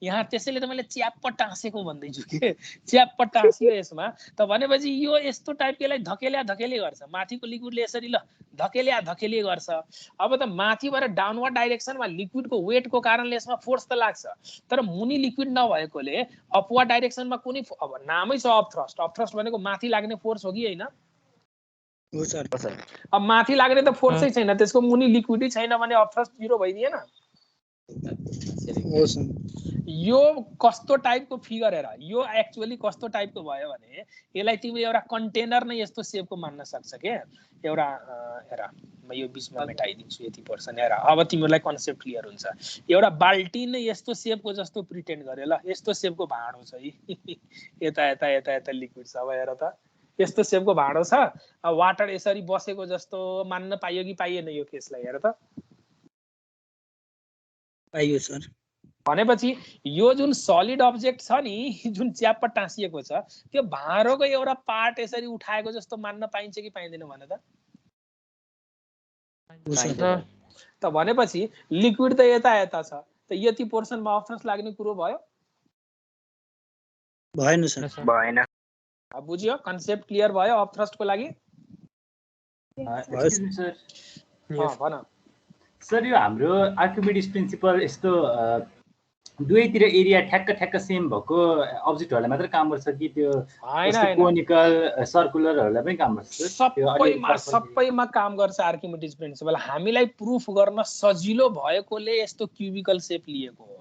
Speaker 1: यहाँ त्यसैले त मैले च्याप्प टाँसेको भन्दैछु के च्याप्प टाँसियो यसमा त भनेपछि यो यस्तो टाइपकेलाई धकेले गर्छ माथिको लिक्विडले यसरी ल धकेले गर्छ अब त माथिबाट डाउनवर्ड डाइरेक्सनमा लिक्विडको वेटको कारणले यसमा फोर्स त लाग्छ तर मुनि लिक्विड नभएकोले अपवर्ड डाइरेक्सनमा कुनै अब नामै छ अपथ्रस्ट भनेको माथि लाग्ने फोर्स हो कि हैन
Speaker 10: हो सर
Speaker 1: अब माथि लाग्ने त फोर्सै छैन त्यसको मुनि लिक्विडै छैन भने अपथ्रस्ट 0 भइदिएन यो कस्तो टाइपको फिगर हेर, यो एक्चुअली कस्तो टाइपको भयो भने यसलाई तिमीले एउटा कन्टेनर नै यस्तो सेपको मान्न सक्छ के। एउटा हेर म यो बिचमा मेटाइदिन्छु यति पर्सन हेर, अब तिमीलाई कन्सेप्ट क्लियर हुन्छ। एउटा बाल्टी नै यस्तो सेपको जस्तो प्रिटेन्ड गरे ल, यस्तो सेपको भाँडो छ यता यता यता यता लिक्विड छ। अब हेर त यस्तो सेपको भाँडो छ, वाटर यसरी बसेको जस्तो मान्न पाइयो कि पाइएन यो केसलाई? हेर त
Speaker 4: पाइयो सर।
Speaker 1: भनेपछि यो जुन सलिड अब्जेक्ट छ नि, जुन च्याप्प टाँसिएको छ, त्यो भाँडोको एउटा पार्ट यसरी उठाएको जस्तो मान्न पाइन्छ कि पाइँदैन भन त? त भनेपछि लिक्विड त यता यता छ, त यति पोर्सनमा अफ थ्रस्ट लाग्ने कुरो भयो?
Speaker 4: भएन सर।
Speaker 7: भएन।
Speaker 1: अब बुझ्यो? कन्सेप्ट क्लियर भयो अफ थ्रस्टको लागि?
Speaker 8: सर
Speaker 1: भन
Speaker 8: सर, यो हाम्रो आर्किमिडिज प्रिन्सिपल यस्तो दुवैतिर एरिया ठ्याक्क ठ्याक्क सेम भएको अब्जेक्टहरूलाई मात्र काम गर्छ कि त्यो कोनिकल सर्कुलरहरूलाई पनि काम गर्छ?
Speaker 1: सबैमा काम गर्छ आर्किमिडिज प्रिन्सिपल। हामीलाई प्रुफ गर्न सजिलो भएकोले यस्तो क्युबिकल सेप लिएको हो।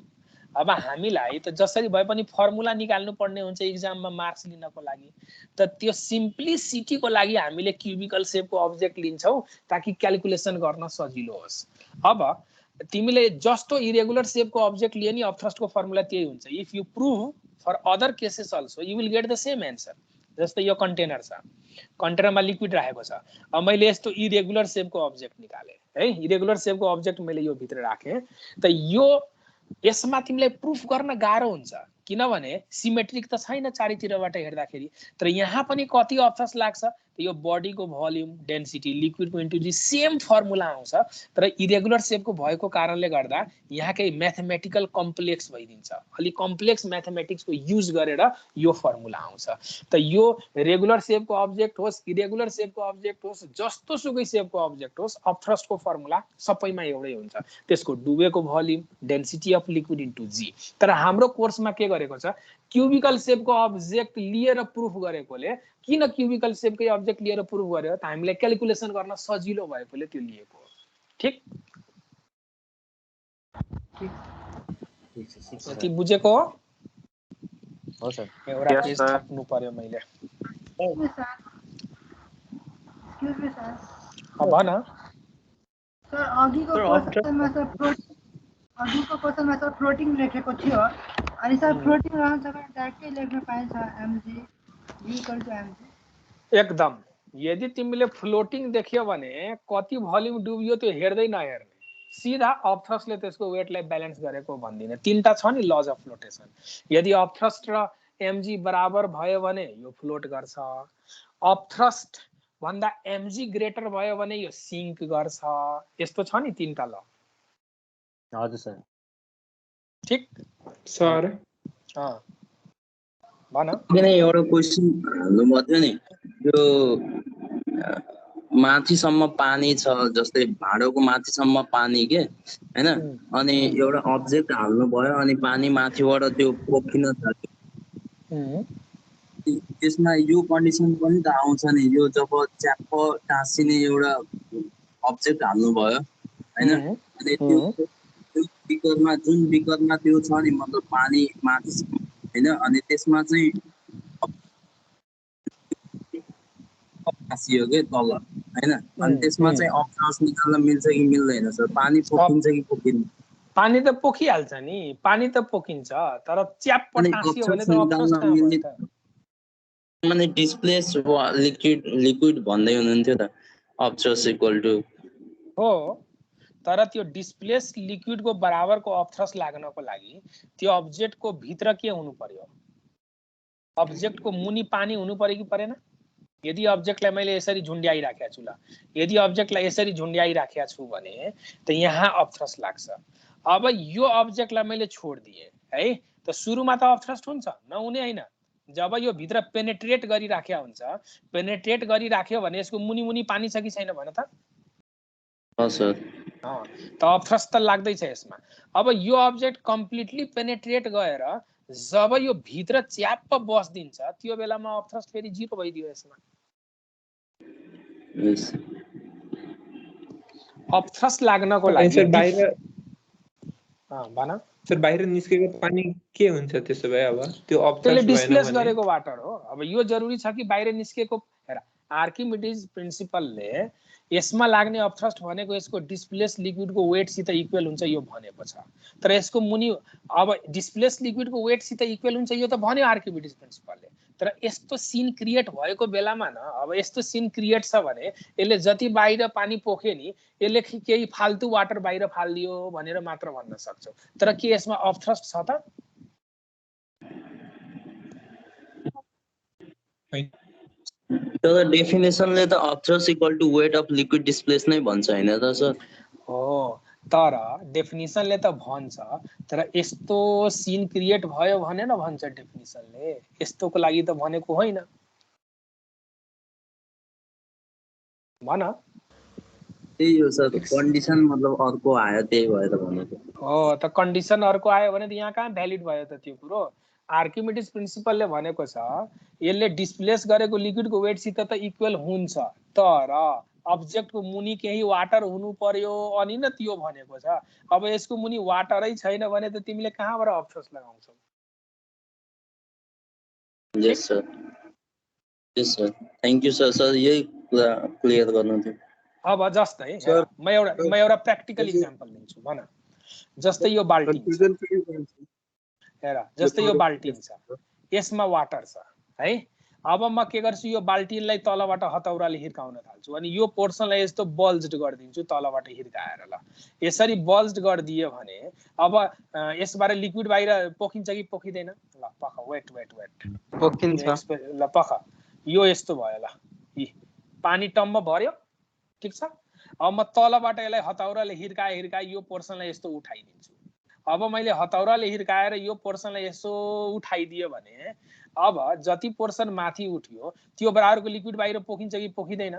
Speaker 1: अब हामीलाई त जसरी भए पनि फर्मुला निकाल्नु पर्ने हुन्छ इक्जाममा मार्क्स लिनको लागि, त त्यो सिम्प्लिसिटीको लागि हामीले क्युबिकल सेपको अब्जेक्ट लिन्छौँ ताकि क्याल्कुलेसन गर्न सजिलो होस्। अब तिमीले जस्तो इरेगुलर सेपको अब्जेक्ट लिए नि अफ थ्रस्टको फर्मुला त्यही हुन्छ। If you prove for other cases also you will get the same answer. जस्तै यो कन्टेनर छ, कन्टेनरमा लिक्विड राखेको छ, अब मैले यस्तो इरेगुलर सेपको अब्जेक्ट निकालेँ है, इरेगुलर सेपको अब्जेक्ट मैले यो भित्र राखेँ, त यो यसमा तिमीलाई प्रुफ गर्न गाह्रो हुन्छ किनभने सिमेट्रिक त छैन चारैतिरबाट हेर्दाखेरि। तर यहाँ पनि कति अफ थ्रस्ट लाग्छ, यो बडीको भोल्युम डेन्सिटी लिक्विडको इन्टु जी सेम फर्मुला आउँछ, तर इरेगुलर सेपको भएको कारणले गर्दा यहाँ केही म्याथमेटिकल कम्प्लेक्स भइदिन्छ। अलि कम्प्लेक्स म्याथमेटिक्सको युज गरेर यो फर्मुला आउँछ। त यो रेगुलर सेपको अब्जेक्ट होस्, इरेगुलर सेपको अब्जेक्ट होस्, जस्तो सुकै सेपको अब्जेक्ट होस्, अफ थ्रस्टको फर्मुला सबैमा एउटै हुन्छ। त्यसको डुबेको volume density of liquid into g. तर हाम्रो कोर्समा के गरेको छ, क्युबिकल सेपको अब्जेक्ट लिएर प्रुफ गरेकोले, किन क्युबिकल सेपकै अब्जेक्ट लिएर प्रुफ गर्यो त हामीलाई क्याल्कुलेसन गर्न सजिलो भएकोले त्यो लिएको हो। ठिक यति बुझेको
Speaker 7: हो सर।
Speaker 1: एउटा पेज थप्नु पर्यो मैले। भन
Speaker 9: सर। अघिको क्वेसनमा सर फ्लोटिङ लेखेको थियो, अनि सर फ्लोटिङ रहन्छ भने डाइरेक्टै लेख्न पाइन्छ mg इक्वल टु mg।
Speaker 1: एकदम। यदि तिमीले फ्लोटिङ देख्यो भने कति भोल्युम डुब्यो त्यो हेर्दै नहेर्ने, सिधा अफ थ्रस्टले त्यसको वेटलाई ब्यालेन्स गरेको भन्दिने। तीनटा छ नि लज अफ फ्लोटेसन। यदि अफ थ्रस्ट र mg बराबर भयो भने यो फ्लोट गर्छ, अफ थ्रस्ट भन्दा mg ग्रेटर भयो भने यो सिङ्क गर्छ। यस्तो छ नि तीनटा ल।
Speaker 7: हजुर सर।
Speaker 1: ठीक
Speaker 2: सर।
Speaker 1: भन।
Speaker 11: एउटा क्वेसन हाल्नु पर्यो नि, यो माथिसम्म पानी छ, जस्तै भाँडोको माथिसम्म पानी के हैन, अनि एउटा अब्जेक्ट हाल्नु भयो अनि पानी माथिबाट त्यो पोखिन थाल्यो, त्यसमा यो कन्डिसन पनि त आउँछ नि, यो जब च्याप्प टाँसिने एउटा अब्जेक्ट हाल्नु भयो हैन, अनि त्यो बिकरमा जुन बिकरमा त्यो छ नि, मतलब पानी माथि हैन, अनि त्यसमा चाहिँ टाँसियो के तल हैन, अनि त्यसमा चाहिँ अफ थ्रस्ट निकाल्न मिल्छ कि मिल्दैन सर? पानी पोखिन्छ कि पोखिन्न?
Speaker 1: पानी त पोखिहाल्छ नि, पानी त पोखिन्छ, तर च्याप्प टाँसियो भने त अफ थ्रस्ट कहाँ भयो त?
Speaker 11: माने डिस्प्लेस लिक्विड भन्दै हुनुहुन्थ्यो त, अफ थ्रस्ट इक्वल टु
Speaker 1: हो। तर त्यो डिस्प्लेस लिक्विडको बराबरको अफ थ्रस्ट लाग्नको लागि त्यो अब्जेक्टको भित्र के हुनु पर्यो? अब्जेक्टको मुनि पानी हुनु पर्यो कि परेन? यदि अब्जेक्टलाई मैले यसरी झुन्ड्याइराखेको छु, ल यदि अब्जेक्टलाई यसरी झुन्ड्याइराखेको छु भने त यहाँ अफ थ्रस्ट लाग्छ। अब यो अब्जेक्टलाई मैले छोडिदिएँ है, त सुरुमा त अफ थ्रस्ट हुन्छ नहुने होइन। जब यो भित्र पेनेट्रेट गरिराखेको हुन्छ, पेनेट्रेट गरिराख्यो भने यसको मुनि मुनि पानी छ कि छैन भन त? त अफ थ्रस्ट त लाग्दैछ यसमा। अब यो अब्जेक्ट कम्प्लिटली पेनेट्रेट गएर जब यो भित्र च्याप्प बस्दिन्छ त्यो बेलामा अफ थ्रस्ट फेरि जिरो भइदियो यसमा। अफ थ्रस्ट लाग्नको लागि भन
Speaker 2: सर बाहिर निस्केको पानी के हुन्छ त्यसो भए? अब त्यो
Speaker 1: त्यसले
Speaker 2: अब्थ्रस्ट भएन
Speaker 1: डिस्प्लेस
Speaker 2: भने
Speaker 1: गरेको वाटर हो। अब यो जरुरी छ कि बाहिर निस्केको, हेर आर्किमिडीज प्रिन्सिपलले यसमा लाग्ने अब्थ्रस्ट भनेको यसको डिस्प्लेस लिक्विडको वेटसित इक्वल हुन्छ यो भनेको छ। तर यसको मुनि अब डिस्प्लेस लिक्विडको वेटसित इक्वल हुन्छ यो त भन्यो आर्किमिडीज प्रिन्सिपलले। तर यस्तो सिन क्रिएट भएको बेलामा न, अब यस्तो सिन क्रिएट छ भने यसले जति बाहिर पानी पोखे नि यसले केही फाल्तु वाटर बाहिर फालिदियो भनेर मात्र भन्न सक्छौ। तर के यसमा अब्थ्रस्ट छ त?
Speaker 11: तर डेफिनेसनले त upthrust equal to weight of liquid displace नै भन्छ हैन त सर?
Speaker 1: हो, तर डेफिनेसनले त भन्छ, तर यस्तो सिन क्रिएट भयो भनेर भन्छ डेफिनेसनले, यस्तोको लागि त भनेको होइन। भन।
Speaker 11: त्यही हो सर, कन्डिसन मतलब अर्को आयो त्यही भएर भनेको
Speaker 1: हो। त कन्डिसन अर्को आयो भने त यहाँ कहाँ भ्यालिड भयो त त्यो कुरो? आर्किमिडीज प्रिन्सिपलले भनेको छ यसले डिस्प्लेस गरेको लिक्विडको वेटसित त इक्वल हुन्छ, तर अब्जेक्टको मुनि केही वाटर हुनु पर्यो अनि न त्यो भनेको छ। अब यसको मुनि वाटरै छैन भने त तिमीले कहाँबाट अब्थ्रस्ट लगाउँछौ?
Speaker 11: Yes sir, yes sir, thank you sir. Sir यही कुरा क्लियर गर्नु थियो।
Speaker 1: अब जस्तै म एउटा प्र्याक्टिकल इक्जाम्पल लिन्छु। भन, जस्तै यो बाल्टिन छ, हेर जस्तै यो बाल्टिन छ, यसमा वाटर छ है। अब म के गर्छु, यो बाल्टिनलाई तलबाट हतौराले हिर्काउन थाल्छु अनि यो पोर्सनलाई यस्तो बल्ज्ड गरिदिन्छु तलबाट हिर्काएर। ल यसरी बल्ज्ड गरिदियो भने अब यसबाट लिक्विड बाहिर पोखिन्छ कि पोखिँदैन? ल पख, वेट वेट वेट
Speaker 2: पोखिन्छ।
Speaker 1: ल पख, यो यस्तो भयो। ल यी पानी टम्म भर्यो, ठिक छ। अब म तलबाट यसलाई हतौराले हिर्काए यो पोर्सनलाई यस्तो उठाइदिन्छु। अब मैले हतौराले हिर्काएर यो पोर्सनलाई यसो उठाइदियो भने अब जति पोर्सन माथि उठ्यो त्यो बराबरको लिक्विड बाहिर पोखिन्छ कि पोखिँदैन?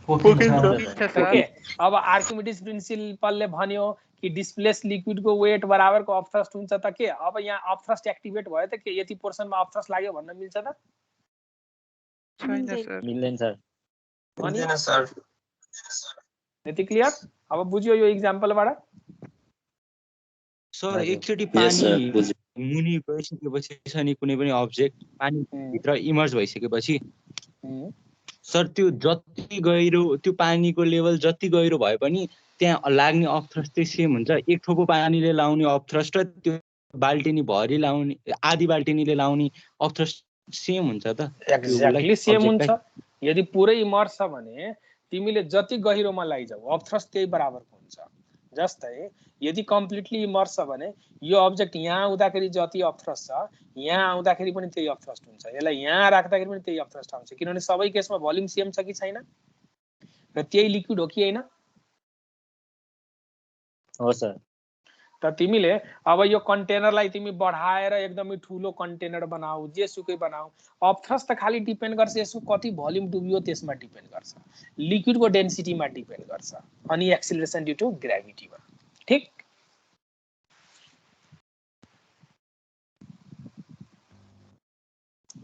Speaker 1: ओके। अब आर्किमिडीज प्रिन्सिपलले भन्यो कि डिस्प्लेस लिक्विडको वेट बराबरको अब्थ्रस्ट हुन्छ त के अब यहाँ अब्थ्रस्ट एक्टिभेट भयो त के यति पोर्सनमा अब्थ्रस्ट लाग्यो भन्न मिल्छ त?
Speaker 7: मिल्दैन सर।
Speaker 1: मिल्दैन सर। यति क्लियर? अब बुझ्यो यो इक्जाम्पलबाट?
Speaker 12: सर एकचोटि पानी मुनि गइसकेपछि छ नि कुनै पनि अब्जेक्ट पानी भित्र इमर्ज भइसकेपछि सर त्यो जति गहिरो त्यो पानीको लेभल जति गहिरो भए पनि त्यहाँ लाग्ने अब्थ्रस्ट चाहिँ सेम हुन्छ। एक थोपो पानीले लाउने अब्थ्रस्ट र त्यो बाल्टिनी भरि लाउने आधी बाल्टिनीले लाउने अब्थ्रस्ट सेम हुन्छ त?
Speaker 1: एक्ज्याक्टली सेम हुन्छ। यदि पुरै इमर्ज छ भने तिमीले जति गहिरोमा लैजाऊ अब्थ्रस्ट त्यही बराबरको हुन्छ। जस्तै यदि कम्प्लिटली इमर्ज छ भने यो अब्जेक्ट यहाँ आउँदाखेरि जति अब्थ्रस्ट छ यहाँ आउँदाखेरि पनि त्यही अब्थ्रस्ट हुन्छ, यसलाई यहाँ राख्दाखेरि पनि त्यही अब्थ्रस्ट आउँछ, किनभने सबै केसमा भोल्युम सेम छ कि छैन र त्यही लिक्विड हो कि हैन?
Speaker 7: हो सर।
Speaker 1: त तिमीले अब यो कन्टेनरलाई तिमी बढाएर एकदमै ठुलो कन्टेनर बनाऊ, जेसुकै बनाऊ, अब्थ्रस्ट त खाली डिपेन्ड गर्छ यसको कति भोल्युम डुब्यो त्यसमा डिपेन्ड गर्छ, लिक्विडको डेन्सिटीमा डिपेन्ड गर्छ अनि एक्सिलरेसन ड्यू टु ग्राभिटीमा। ठीक?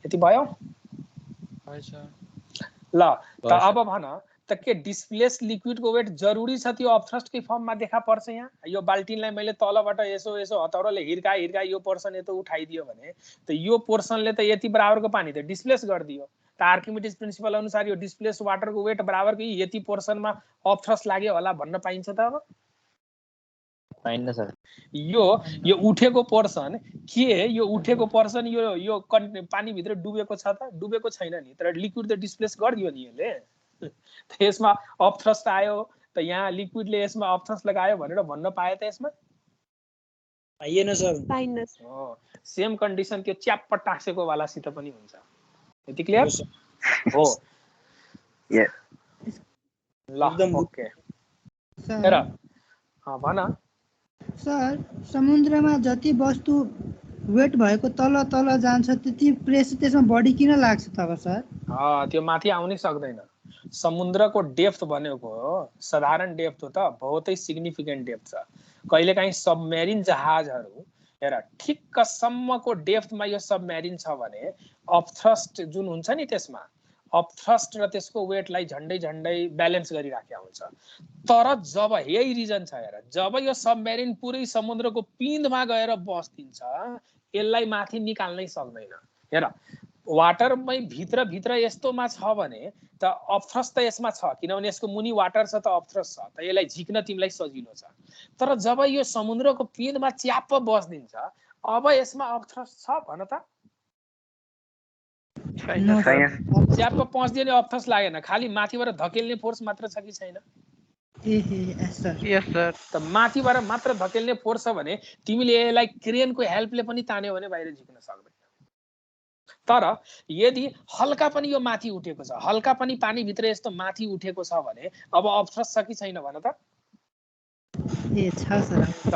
Speaker 1: यति भयो? ल त अब भन त के डिस्प्लेस लिक्विडको वेट जरुरी छ त्यो अब्थ्रस्टकै फर्ममा देखा पर्छ? यहाँ यो बाल्टिनलाई मैले तलबाट यसो हतौराले हिर्काए यो पोर्सन यतो उठाइदियो भने त यो पोर्सनले त यति बराबरको पानी त डिस्प्लेस गरिदियो। त आर्किमिडीज प्रिन्सिपल अनुसार यो डिस्प्लेस वाटरको वेट बराबरको यति पोर्सनमा अब्थ्रस्ट लाग्यो होला भन्न पाइन्छ त? अब
Speaker 7: पाइन्न सर।
Speaker 1: यो उठेको पोर्सन के यो उठेको पोर्सन यो पानी भित्र डुबेको छ त? डुबेको छैन नि, तर लिक्विड त डिस्प्लेस गरिदियो नि यसले। त यसमा अब्थ्रस्ट आयो त यहाँ लिक्विडले यसमा अब्थ्रस्ट लगायो भनेर भन्न पाए त? यसमा
Speaker 4: पाइएन सर।
Speaker 6: पाइन्न।
Speaker 1: हो, सेम कन्डिसन त्यो च्याप्प टाँसेको वालासित पनि हुन्छ। यति क्लियर? हो। ल ओके। हेर भन।
Speaker 9: सर समुद्रमा जति वस्तु वेट भएको तल तल जान्छ त्यति प्रेसर त्यसमा बढी किन लाग्छ तब सर?
Speaker 1: त्यो माथि आउनै सक्दैन। समुद्रको डेप्थ भनेको साधारण डेप्थ हो त, बहुतै सिग्निफिकेन्ट डेप्थ छ। कहिलेकाहीँ सबमेरिन जहाजहरू हेर ठिक्कसम्मको डेप्थमा यो सबमेरिन छ भने अब्थ्रस्ट जुन हुन्छ नि त्यसमा अपथ्रस्ट र त्यसको वेटलाई झन्डै झन्डै ब्यालेन्स गरिराखेको हुन्छ। तर जब यही रिजन छ हेर, जब यो सबमेरिन पुरै समुद्रको पिँधमा गएर बस्दिन्छ यसलाई माथि निकाल्नै सक्दैन। हेर वाटरमै भित्र भित्र यस्तोमा छ भने त अपथ्रस्ट त यसमा छ, किनभने यसको मुनि वाटर छ त अपथ्रस्ट छ, त यसलाई झिक्न तिमीलाई सजिलो छ। तर जब यो समुद्रको पिँधमा च्याप्प बस्दिन्छ अब यसमा अपथ्रस्ट छ भन त? च्याप्प पस्दियो नि अपथ्रस्ट लागेन, खालि माथिबाट धकेल्ने फोर्स मात्र छ कि छैन?
Speaker 3: यस सर।
Speaker 1: त माथिबाट मात्र धकेल्ने फोर्स छ भने तिमीले यसलाई क्रेनको हेल्पले पनि तान्यो भने बाहिर झिक्न सक्दैन। तर यदि हल्का पनि यो माथि उठेको छ, हल्का पनि पानी भित्र यस्तो माथि उठेको छ भने अब अपथ्रस्ट छ कि छैन भन त?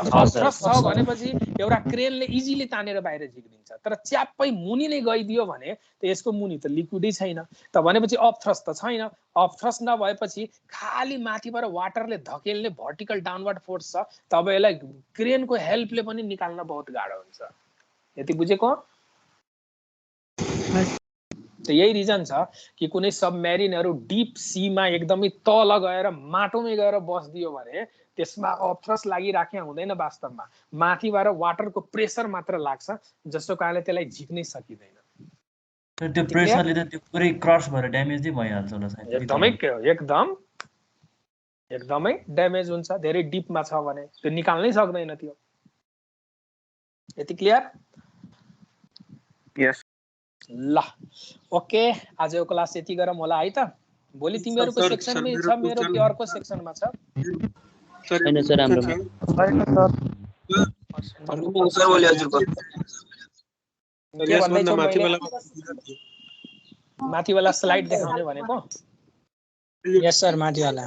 Speaker 1: अपथ्रस्ट छ भनेपछि एउटा क्रेनले इजिली तानेर बाहिर झिक्दिन्छ। तर च्याप्पै मुनि नै गइदियो भने त यसको मुनि त लिक्विडै छैन, त भनेपछि अपथ्रस्ट त छैन। अपथ्रस्ट नभएपछि खाली माथिबाट वाटरले धकेल्ने भर्टिकल डाउनवर्ड फोर्स छ, तब यसलाई क्रेनको हेल्पले पनि निकाल्न बहुत गाह्रो हुन्छ। यति बुझेको? त यही रिजन छ कि कुनै सबमेरिनहरु डीप सीमा एकदमै तल गएर माटोमै गएर बस्दियो भने त्यसमा अपथ्रस्ट लागिराख्या हुँदैन, वास्तवमा माथिबाट वाटरको प्रेसर मात्र लाग्छ, जसको कारणले त्यसलाई झिक्नै सकिदैन।
Speaker 5: तर त्यो प्रेसरले त त्यो पुरै क्रस भएर ड्यामेज नै भइहाल्छ होला सायद।
Speaker 1: एकदमै ड्यामेज हुन्छ, धेरै डीपमा छ भने त्यो निकाल्नै सक्दैन त्यो। यति क्लियर?
Speaker 2: यस।
Speaker 1: ल ओके, आजको क्लास यति गरौँ होला है त। भोलि तिमीहरुको सेक्सनमै छ, मेरो के अर्को सेक्सनमा छ?
Speaker 7: छैन सर, हाम्रो
Speaker 10: अर्को सर बोले हजुरको
Speaker 1: के भन्दै छौ मैले? माथिवाला स्लाइड देखाउने भनेको?
Speaker 4: यस सर, माथिवाला।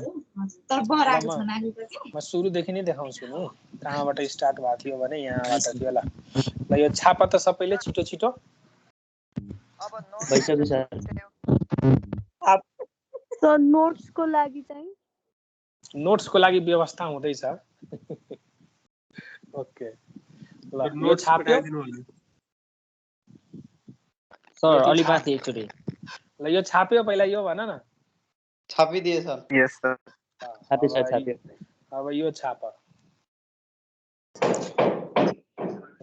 Speaker 1: म सुरुदेखि नै देखाउँछु नि, कहाँबाट स्टार्ट भएको थियो भने यहाँबाट थियो। ल यो छापा त सबैले छिटो छिटो
Speaker 7: भइसक्यो सर।
Speaker 6: सर नोट्सको लागि चाहिँ
Speaker 1: नोट्सको लागि व्यवस्था हुँदैछ। ओके ल यो छाप्यो
Speaker 7: सर, अलि माथि एकचोटि।
Speaker 1: ल यो छाप्यो पहिला, यो भन न।
Speaker 2: छापिदिए सर। Yes sir.
Speaker 7: छाप्यो सर, छाप्यो।
Speaker 1: अब यो छाप।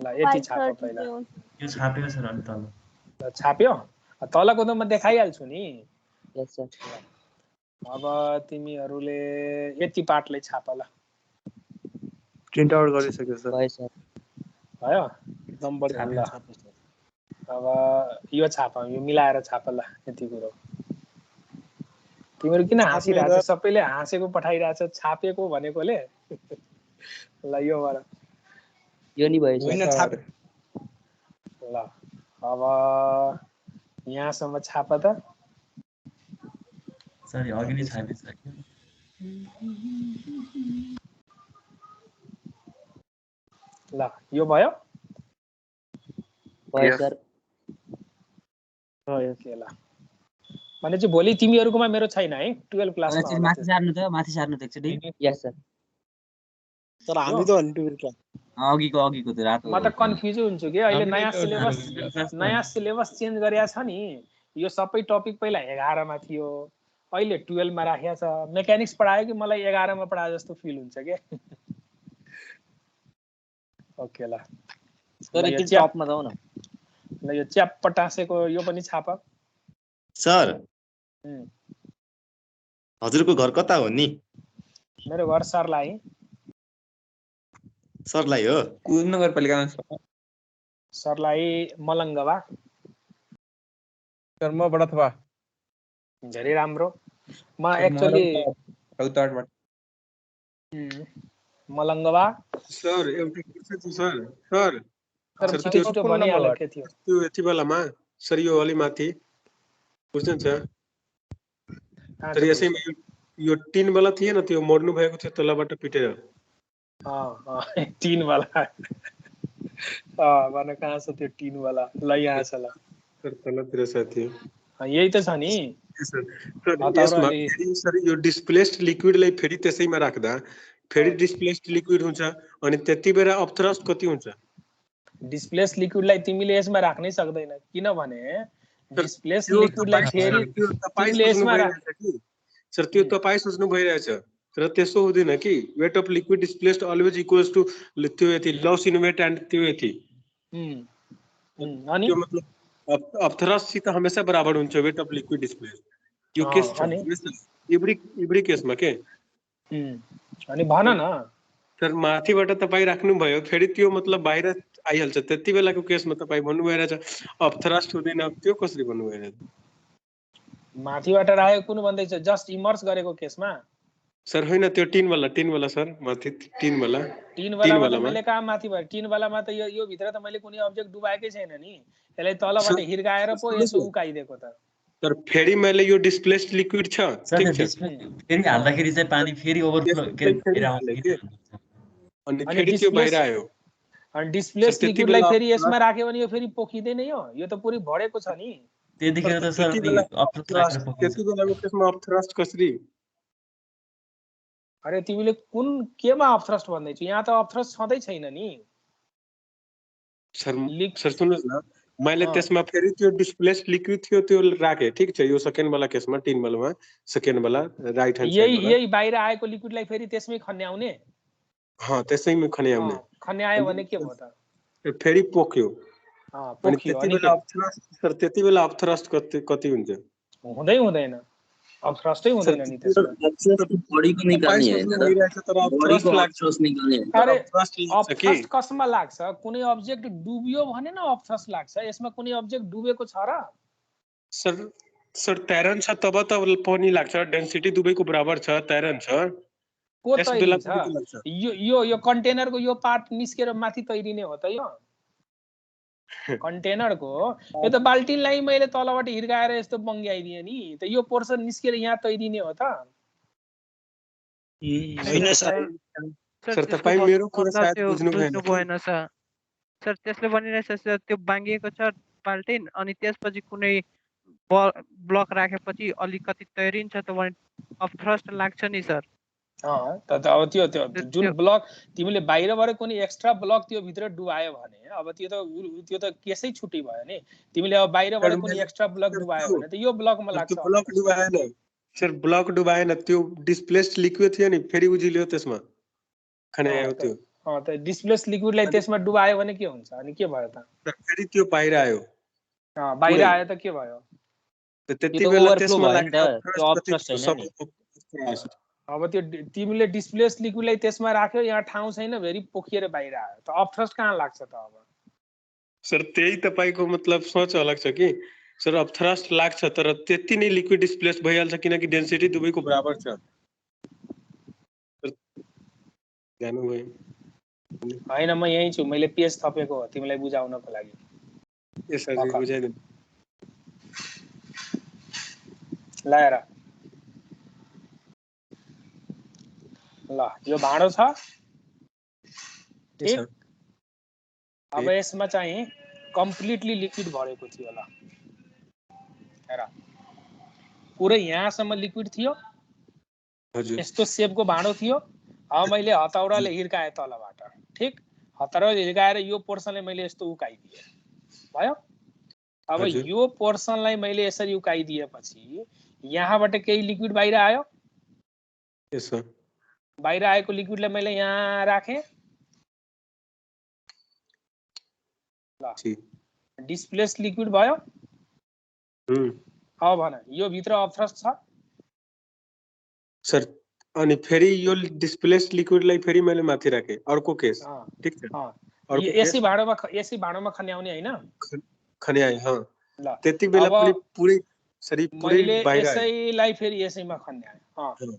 Speaker 1: ल यति छाप पहिला।
Speaker 5: यो छाप्यो सर अनि तल।
Speaker 1: ल छाप्यो, तलको त म देखाइहाल्छु नि।
Speaker 7: यस सर।
Speaker 1: अब तिमीहरुले यति पार्टलाई छाप ल।
Speaker 2: प्रिन्ट आउट गरिसक्यो सर।
Speaker 7: भयो सर।
Speaker 1: भयो? एकदम बढिया। ल अब यो छाप, यो मिलाएर छाप ल यति कुरो। तिमीहरु किन हाँसिरहेछ? सबैले हाँसेको पठाइरहेछ छापेको भनेकोले। ल यो भएर
Speaker 7: यो नि भयो सर।
Speaker 1: ल अब यहाँसम्म छाप त।
Speaker 5: सर अघि नै छापिसक्यो।
Speaker 1: ल यो भयो?
Speaker 7: भयो सर।
Speaker 1: ओके ल। भने चाहिँ भोलि तिमीहरुकोमा मेरो छैन है, 12 क्लासमा।
Speaker 7: माथि सार्नु त, माथि सार्नु त एकचोटि। यस सर।
Speaker 4: सर हामी त भन्नु बिर्का।
Speaker 7: अघिको त्यो रातो।
Speaker 1: म त कन्फ्युज हुन्छु के, अहिले नयाँ सिलेबस चेन्ज गरेको छ नि। यो सबै टपिक पहिला 11 मा थियो, अहिले 12 मा राखेको छ। मेकानिक्स पढायो कि मलाई 11 मा पढाए जस्तो फिल हुन्छ के। ओके ल।
Speaker 7: सर एकचोटि टपमा जाऊ न।
Speaker 1: ल यो च्याप पटासेको यो पनि छाप।
Speaker 13: सर हजुरको घर कता हो नि?
Speaker 1: मेरो घर सर्लाही।
Speaker 13: सर्लाही हो?
Speaker 2: कुन नगरपालिकामा छ?
Speaker 1: सर्लाही मलङ्गवा।
Speaker 2: सर म बडाथवा।
Speaker 1: धेरै राम्रो। म एक्चुअली
Speaker 2: रौतहटबाट।
Speaker 1: मलङ्गवा।
Speaker 14: सर एउटा क्वेशन छ सर। सर
Speaker 1: सर छिटो भनिहाल्नु के थियो?
Speaker 14: त्यो यति बेलामा सर यो अलि माथि बुझ्नुहुन्छ? तर यसैमा यो 3 वाला थिएन, त्यो मोड्नु भएको थियो तलबाट पिटेर।
Speaker 1: 3 वाला। भन कहाँ छ त्यो 3 वाला? ल यहाँ छ ल।
Speaker 14: सर तलतिर छ त्यो।
Speaker 1: यही त छ नि।
Speaker 14: यसमा सर यो डिस्प्लेस्ड लिक्विडलाई फेरि त्यसैमा राख्दा फेरि डिस्प्लेस्ड लिक्विड हुन्छ, अनि त्यतिबेला अपथ्रस्ट कति हुन्छ?
Speaker 1: डिस्प्लेस्ड लिक्विडलाई तिमीले यसमा राख्नै सक्दैन, किनभने डिस्प्लेस
Speaker 14: त्यो
Speaker 1: लिक्विडलाई फेरि
Speaker 14: त्यो तपाईँ
Speaker 1: तिमीले
Speaker 14: सोच्नु
Speaker 1: यसमा
Speaker 14: भइरहेछ कि सर त्यो तपाईँ सोच्नु भइरहेछ तर त्यसो हुँदैन कि weight of liquid displaced always equals to त्यो यति लस इन वेट एन्ड त्यो यति
Speaker 1: अनि
Speaker 14: त्यो मतलब अप्थरससित हमेसा बराबर हुन्छ वेट अफ लिक्विड डिस्प्लेस्ड यो केस छ हमेसा इब्री केसमा के
Speaker 1: अनि भन न
Speaker 14: सर माथिबाट तपाईँ राख्नुभयो फेरि त्यो मतलब बाहिर आइहाल्छ त्यति बेलाको केसमा तपाईँ भन्नु भइरहेछ अप्थरस्ट हुँदैन त्यो कसरी भन्नु भइरहेछ
Speaker 1: माथिबाट राखेको कुन भन्दैछ जस्ट इमर्स गरेको केसमा
Speaker 14: सर होइन त्यो टिन वाला सर माथि टिन वाला
Speaker 1: मैले कहाँ माथि भयो टिन वालामा त यो भित्र त मैले कुनै अब्जेक्ट डुबाएकै छैन नि यसलाई तलबाट हिर्काएर पो यसो उकाइदिएको त
Speaker 14: तर फेरि मैले यो डिस्प्लेस्ड लिक्विड छ ठीक छ
Speaker 5: फेरि हाल्दाखेरि चाहिँ पानी फेरि ओभरफ्लो
Speaker 14: अनि फेरि त्यो बाहिर आयो
Speaker 1: अनि डिस्प्लेस्ड लिक्विडलाई फेरि यसमा राख्यो भने यो फेरि पोखिँदैन यो त पुरै भरेको छ नि
Speaker 5: त्यतिखेर त सर
Speaker 14: त्यति बेलाको केसमा अप्थरस्ट कसरी
Speaker 1: अरे तिमीले कुन केमा अप्थरस्ट भन्दैछु यहाँ त अप्थरस्ट छँदै छैन नि
Speaker 14: सर सुन्नुहोस् न मैले त्यसमा फेरि त्यो डिस्प्लेस्ड लिक्विड थियो त्यो राखे ठीक छ यो सेकेन्ड वाला केसमा टिन वालामा सेकेन्ड वाला राइट ह्यान्ड साइड वाला
Speaker 1: यही बाहिर आएको लिक्विडलाई फेरि त्यसमै खन्याउने
Speaker 14: त्यसैमा खन्याउने
Speaker 1: खन्यायो भने के भयो त
Speaker 14: फेरि पोख्यो अनि त्यति बेला अप्थरस्ट कति हुन्छ
Speaker 1: हुँदैन अप्थरस्टै हुँदैन नि
Speaker 11: त्यसमा बडीको निकाल्ने हैन तर बडीको अप्थरस्ट निकाल्ने
Speaker 1: अरे अप्थरस्ट कसमा लाग्छ कुनै अब्जेक्ट डुब्यो भने न अप्थरस्ट लाग्छ यसमा कुनै अब्जेक्ट डुबेको छ र
Speaker 14: सर तैरन छ तब त पानी लाग्छ डेन्सिटी दुबैको बराबर छ तैरन छ
Speaker 1: को तैरिन्छ यो कन्टेनरको यो पार्ट निस्केर माथि तैरिने हो त यो कन्टेनरको यो त बाल्टिनलाई मैले तलबाट हिर्काएर यस्तो बङ्ग्याइदिएँ नि त यो पोर्सन निस्केर यहाँ तैरिने हो त
Speaker 4: हैन
Speaker 14: सर तपाईँ मेरो कुरा सायद बुझ्नु भएन
Speaker 3: सर त्यसले भनिरहेछ त्यो बाङ्गिएको छ बाल्टिन अनि त्यसपछि कुनै ब्लक राखेपछि अलिकति तैरिन्छ त भने अप्थरस्ट लाग्छ नि सर
Speaker 1: अब त्यो जुन ब्लक तिमीले बाहिरबाट कुनै एक्स्ट्रा ब्लक त्यो भित्र डुबायो भने अब त्यो त केसै छुट्टी भयो नि तिमीले अब बाहिरबाट कुनै एक्स्ट्रा ब्लक डुबायो भने त यो ब्लकमा लाग्छ
Speaker 14: ब्लक डुबाएन सर ब्लक डुबाएन त्यो डिस्प्लेस्ड लिक्विड थियो नि फेरि उजिल्यो त्यसमा खन्यायो त्यो
Speaker 1: त डिस्प्लेस्ड लिक्विडलाई त्यसमा डुबायो भने के हुन्छ अनि के भयो त
Speaker 14: फेरि त्यो बाहिर आयो
Speaker 1: बाहिर आयो त के भयो
Speaker 14: त्यति बेला त्यसमा लाग्छ
Speaker 1: अब त्यो तिमीले डिस्प्लेस्ड लिक्विडलाई त्यसमा राख्यो यहाँ ठाउँ छैन फेरि पोखिएर बाहिर आयो त अप्थरस्ट कहाँ लाग्छ त अब
Speaker 14: सर त्यही तपाईको मतलब सोच अलग छ कि सर अप्थरस्ट लाग्छ तर त्यति नै लिक्विड डिस्प्लेस भइहाल्छ किनकि डेन्सिटी दुवैको बराबर छ जानु भयो
Speaker 1: हैन म यही छु मैले पेज थपेको हो तिमीलाई बुझाउनको लागि
Speaker 14: यस सर बुझाइदिनु
Speaker 1: लाएर ल यो भाँडो छ ठीक अब यसमा चाहिँ कम्प्लिटली लिक्विड भरेको थियो ल हेर पुरै यहाँसम्म लिक्विड थियो यस्तो शेपको भाँडो थियो अब मैले हतौडाले हिर्काएँ तलबाट ठीक हतौडाले हिर्काएर यो पोर्सनलाई मैले यस्तो उकाइदिएँ भयो अब यो पोर्सनलाई मैले यसरी उकाइदिएपछि यहाँबाट केही लिक्विड बाहिर आयो
Speaker 14: यस सर
Speaker 1: बाहिर आएको लिक्विडलाई मैले यहाँ राखेँ ल डिस्प्लेस्ड लिक्विड भयो अब भन यो भित्र अप्थरस्ट छ
Speaker 14: सर अनि फेरि यो डिस्प्लेस्ड लिक्विडलाई फेरि मैले माथि राखेँ अर्को केस ठीक छ
Speaker 1: एसी भाँडोमा खन्याउने हैन
Speaker 14: खन्याए त्यति बेला पनि पुरै सरी पुरै बाहिर
Speaker 1: यसैलाई फेरि यसैमा खन्याए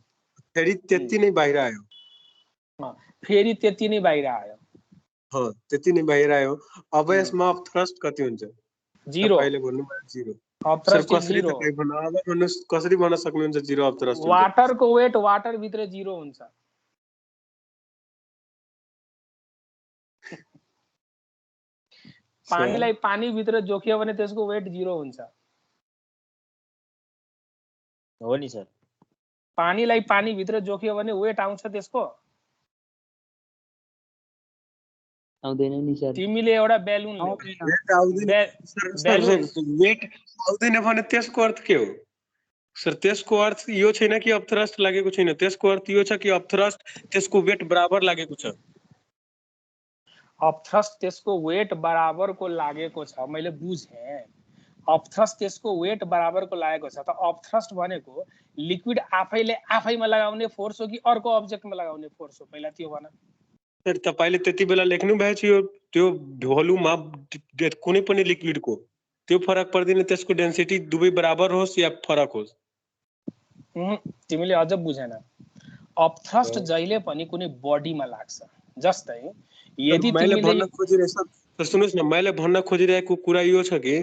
Speaker 14: फेरि त्यति नै बाहिर आयो
Speaker 1: फेरि त्यति नै बाहिर आयो
Speaker 14: त्यति नै बाहिर आयो अब यसमा अप्थरस्ट कति हुन्छ
Speaker 1: 0
Speaker 14: तपाईले भन्नुभयो 0
Speaker 1: अप्थरस्ट 0
Speaker 14: अब भन्नुस् कसरी भन्न सक्नुहुन्छ 0 अप्थरस्ट
Speaker 1: वाटरको वेट वाटर भित्र 0 हुन्छ पानीलाई पानी भित्र जोख्यो भने त्यसको वेट 0 हुन्छ
Speaker 7: हो नि सर
Speaker 1: पानीलाई पानी भित्र जोख्यो भने वेट आउँछ त्यसको
Speaker 15: आउँदैन नि सर।
Speaker 1: तिमीले एउटा बेलुन ल्याऊ,
Speaker 14: वेट आउँदैन भने त्यसको अर्थ के हो सर? त्यसको अर्थ यो छैन कि अपथ्रस्ट लागेको छैन, त्यसको अर्थ यो छ कि अपथ्रस्ट त्यसको वेट बराबर लागेको छ।
Speaker 1: अपथ्रस्ट त्यसको वेट बराबरको लागेको छ, मैले बुझेँ। अपथ्रस्ट त्यसको वेट बराबरको लागेको छ, त अपथ्रस्ट भनेको लिक्विड आफैले आफैमा लगाउने फोर्स हो कि अर्को अब्जेक्टमा लगाउने फोर्स हो? पहिला त्यो भन।
Speaker 14: सर तपाईले त्यति बेला लेख्नु भएछ यो त्यो भोल्युम कुनै पनि लिक्विडको त्यो फरक पर्दैन, त्यसको डेन्सिटी दुवै बराबर होस् या फरक होस्।
Speaker 1: तिमीले अझ बुझेन। अपथ्रस्ट जहिले पनि कुनै बडीमा लाग्छ। जस्तै यदि
Speaker 14: मैले
Speaker 1: तिमीले
Speaker 14: भन्न खोजिरहेको सुन्नुस् न, मैले भन्न खोजिरहेको कुरा यो छ कि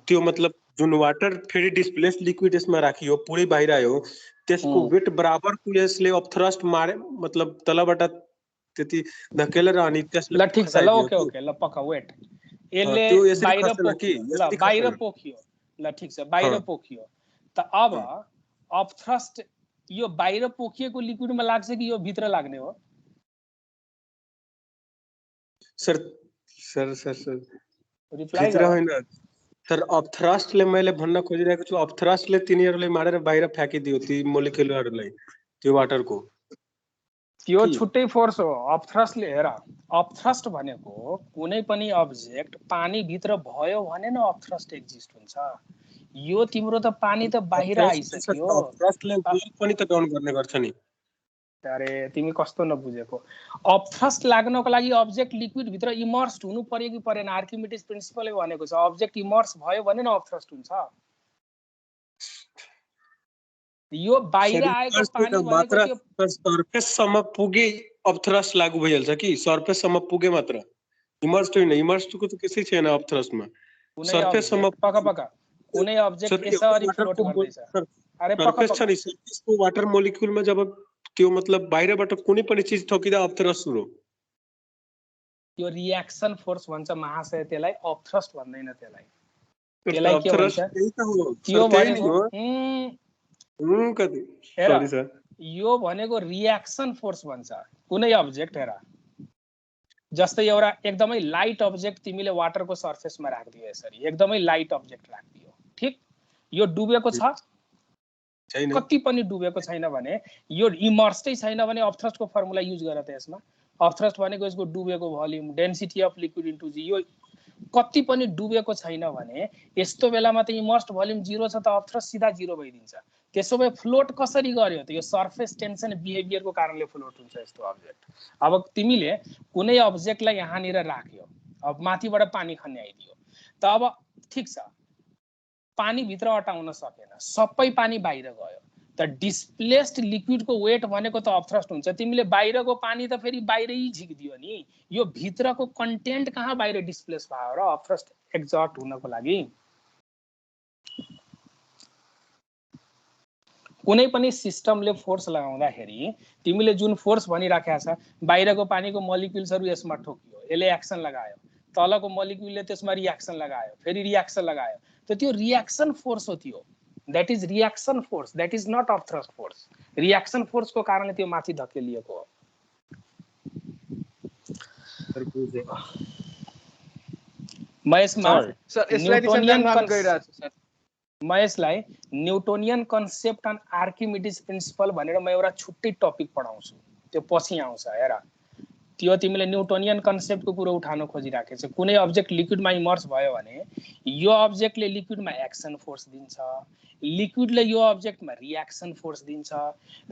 Speaker 14: त्यो मतलब जुन वाटर फेरि डिस्प्लेस लिक्विड यसमा राखियो पुरै बाहिर आयो, त्यसको वेट बराबरको यसले अपथ्रस्ट मारे मतलब तलबाट त्यति धकेलेर अनि त्यसले
Speaker 1: ल ठीक छ, ल ओके ओके, ल पक्का वेट, यसले बाहिर पोखियो, ल बाहिर पोखियो, ल ठीक छ बाहिर पोखियो, त अब अपथ्रस्ट यो बाहिर पोखिएको लिक्विडमा लाग्छ कि यो भित्र लाग्ने हो?
Speaker 14: Sir sir sir sir
Speaker 1: reply
Speaker 14: भित्र होइन सर, अपथ्रस्टले मैले भन्न खोजिरहेको छु, अपथ्रस्टले तिनीहरूले मारेर बाहिर फ्याँकिदियो ती मोलिक्युलहरूलाई त्यो वाटरको।
Speaker 1: त्यो छुट्टै फोर्स हो। अपथ्रस्टले हेर, अपथ्रस्ट भनेको कुनै पनि अब्जेक्ट पानी भित्र भयो भने न अपथ्रस्ट एक्जिस्ट हुन्छ। यो तिम्रो त पानी त बाहिर आइसक्यो,
Speaker 14: अपथ्रस्टले पनि त डाउन गर्ने गर्छ नि।
Speaker 1: अरे तिमी कस्तो नबुझेको। अपथ्रस्ट लाग्नको लागि अब्जेक्ट लिक्विड भित्र इमर्स्ड हुनु पर्यो कि परेन? आर्किमिडिज प्रिन्सिपलले भनेको छ अब्जेक्ट इमर्स भयो भने न अपथ्रस्ट हुन्छ। यो बाहिर आएको पानी भनेको त्यो
Speaker 14: सर्फेससम्म पुगे अपथ्रस्ट लागू भइहाल्छ कि? सर्फेससम्म पुगे मात्र, इमर्स्ड होइन। इमर्स्डको त त्यसै छैन अपथ्रस्टमा, सर्फेससम्म
Speaker 1: पक्का पक्का कुनै अब्जेक्ट यसरी फ्लोट गर्दैछ। अरे पक्का
Speaker 14: सर्फेस छ नि, सर्फेसको वाटर मोलिक्युलमा जब त्यो मतलब बाहिरबाट कुनै पनि चीज ठोकिदा अपथ्रस्ट सुरु,
Speaker 1: त्यो रिएक्सन फोर्स भन्छ महाशय, त्यसलाई अपथ्रस्ट भन्दैन। त्यसलाई के भन्छ? त्यो भनेको यो भनेको रिएक्सन फोर्स भन्छ। कुनै अब्जेक्ट हेर, जस्तै एउटा एकदमै लाइट अब्जेक्ट तिमीले वाटरको सर्फेसमा राखिदियो, यसरी एकदमै लाइट अब्जेक्ट राखिदियो, ठीक? यो डुबेको छ? कति पनि डुबेको छैन भने, यो इमर्स्डै छैन भने अपथ्रस्टको फर्मुला युज गर त यसमा। अपथ्रस्ट भनेको यसको डुबेको volume, density of liquid into g. यो कति पनि डुबेको छैन भने यस्तो बेलामा त इमर्स्ड भोल्युम 0 छ, त अपथ्रस्ट सिधा 0 भइदिन्छ। त्यसो भए फ्लोट कसरी गर्यो त? यो सर्फेस टेन्सन बिहेभियरको कारणले फ्लोट हुन्छ यस्तो अब्जेक्ट। अब तिमीले कुनै अब्जेक्टलाई यहाँनिर राख्यो, अब माथिबाट पानी खन्ने आइदियो, त अब ठीक छ पानी भित्र अटाउन सकेन, सबै पानी बाहिर गयो, त डिस्प्लेस्ड लिक्विडको वेट भनेको त अपथ्रस्ट हुन्छ। तिमीले बाहिरको पानी त फेरि बाहिरै झिकिदियो नि, यो भित्रको कन्टेन्ट कहाँ बाहिर डिस्प्लेस भयो र अपथ्रस्ट एक्जर्ट हुनको लागि? कुनै पनि सिस्टमले फोर्स लगाउँदाखेरि तिमीले जुन फोर्स भनिराखेको छ, बाहिरको पानीको मोलिक्युल्सहरू यसमा ठोकियो, यसले एक्सन लगायो, तलको मोलिक्युलले त्यसमा रिएक्सन लगायो, फेरि रिएक्सन लगायो, त त्यो रिएक्सन फोर्स हो। त्यो that is reaction force, that is not upthrust force. Reaction फोर्सको कारणले त्यो माथि धकेलिएको हो। म यसलाई Newtonian concept and Archimedes principle भनेर म एउटा छुट्टै टपिक पढाउँछु, त्यो पछि आउँछ। हेर, त्यो तिमीले न्युटोनियन कन्सेप्टको कुरो उठाउन खोजिराखेको छ। कुनै अब्जेक्ट लिक्विडमा इमर्स भयो भने यो अब्जेक्टले लिक्विडमा एक्सन फोर्स दिन्छ, लिक्विडले यो अब्जेक्टमा रिएक्सन फोर्स दिन्छ,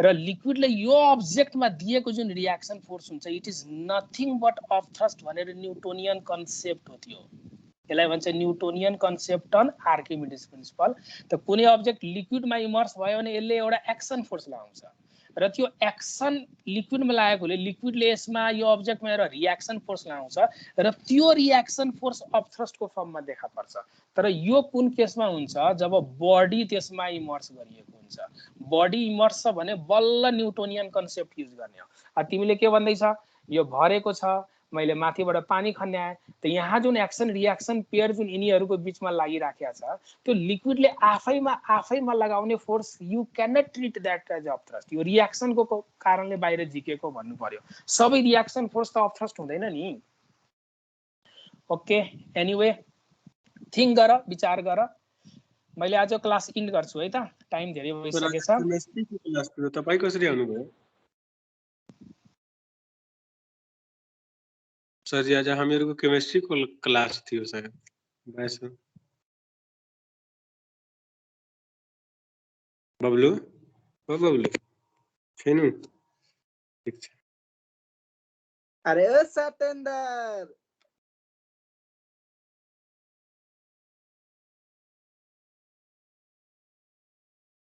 Speaker 1: र लिक्विडले यो अब्जेक्टमा दिएको जुन रिएक्सन फोर्स हुन्छ it is nothing but upthrust भनेर न्युटोनियन कन्सेप्ट हो। त्यो यसलाई भन्छ न्युटोनियन कन्सेप्ट अन आर्किमिडिज प्रिन्सिपल। त कुनै अब्जेक्ट लिक्विडमा इमर्स भयो भने यसले एउटा एक्सन फोर्स लगाउँछ, र त्यो एक्सन लिक्विडमा लागेकोले लिक्विडले यसमा यो अब्जेक्टमा एउटा रिएक्सन फोर्स लगाउँछ, र त्यो रिएक्सन फोर्स अपथ्रस्टको फर्ममा देखा पर्छ। तर यो कुन केसमा हुन्छ? जब बडी त्यसमा इमर्स गरिएको हुन्छ। बडी इमर्स छ भने बल्ल न्युटोनियन कन्सेप्ट युज गर्ने हो। तिमीले के भन्दैछ? यो भरेको छ, मैले माथिबाट पानी खन्ने आएँ, त यहाँ जुन एक्सन रिएक्सन पेयर जुन यिनीहरूको बिचमा लागिराखेको छ, त्यो लिक्विडले आफैमा लगाउने force you cannot treat that as upthrust. यो रिएक्सनको कारणले बाहिर झिकेको भन्नु पर्यो। सबै रिएक्सन फोर्स त अपथ्रस्ट हुँदैन नि। ओके एनीवे थिंक गर विचार गर मैले आज क्लास इन्ड गर्छु है त टाइम धेरै भइसकेछ
Speaker 14: केमिस्ट्रीको क्लास थियो तपाई कसरी आउनुभयो सर जी आज हामीहरूको केमिस्ट्रीको क्लास थियो सर वैसे बबलू ओ बबलू छैन ठीक छ
Speaker 4: अरे ओ सतेन्द्र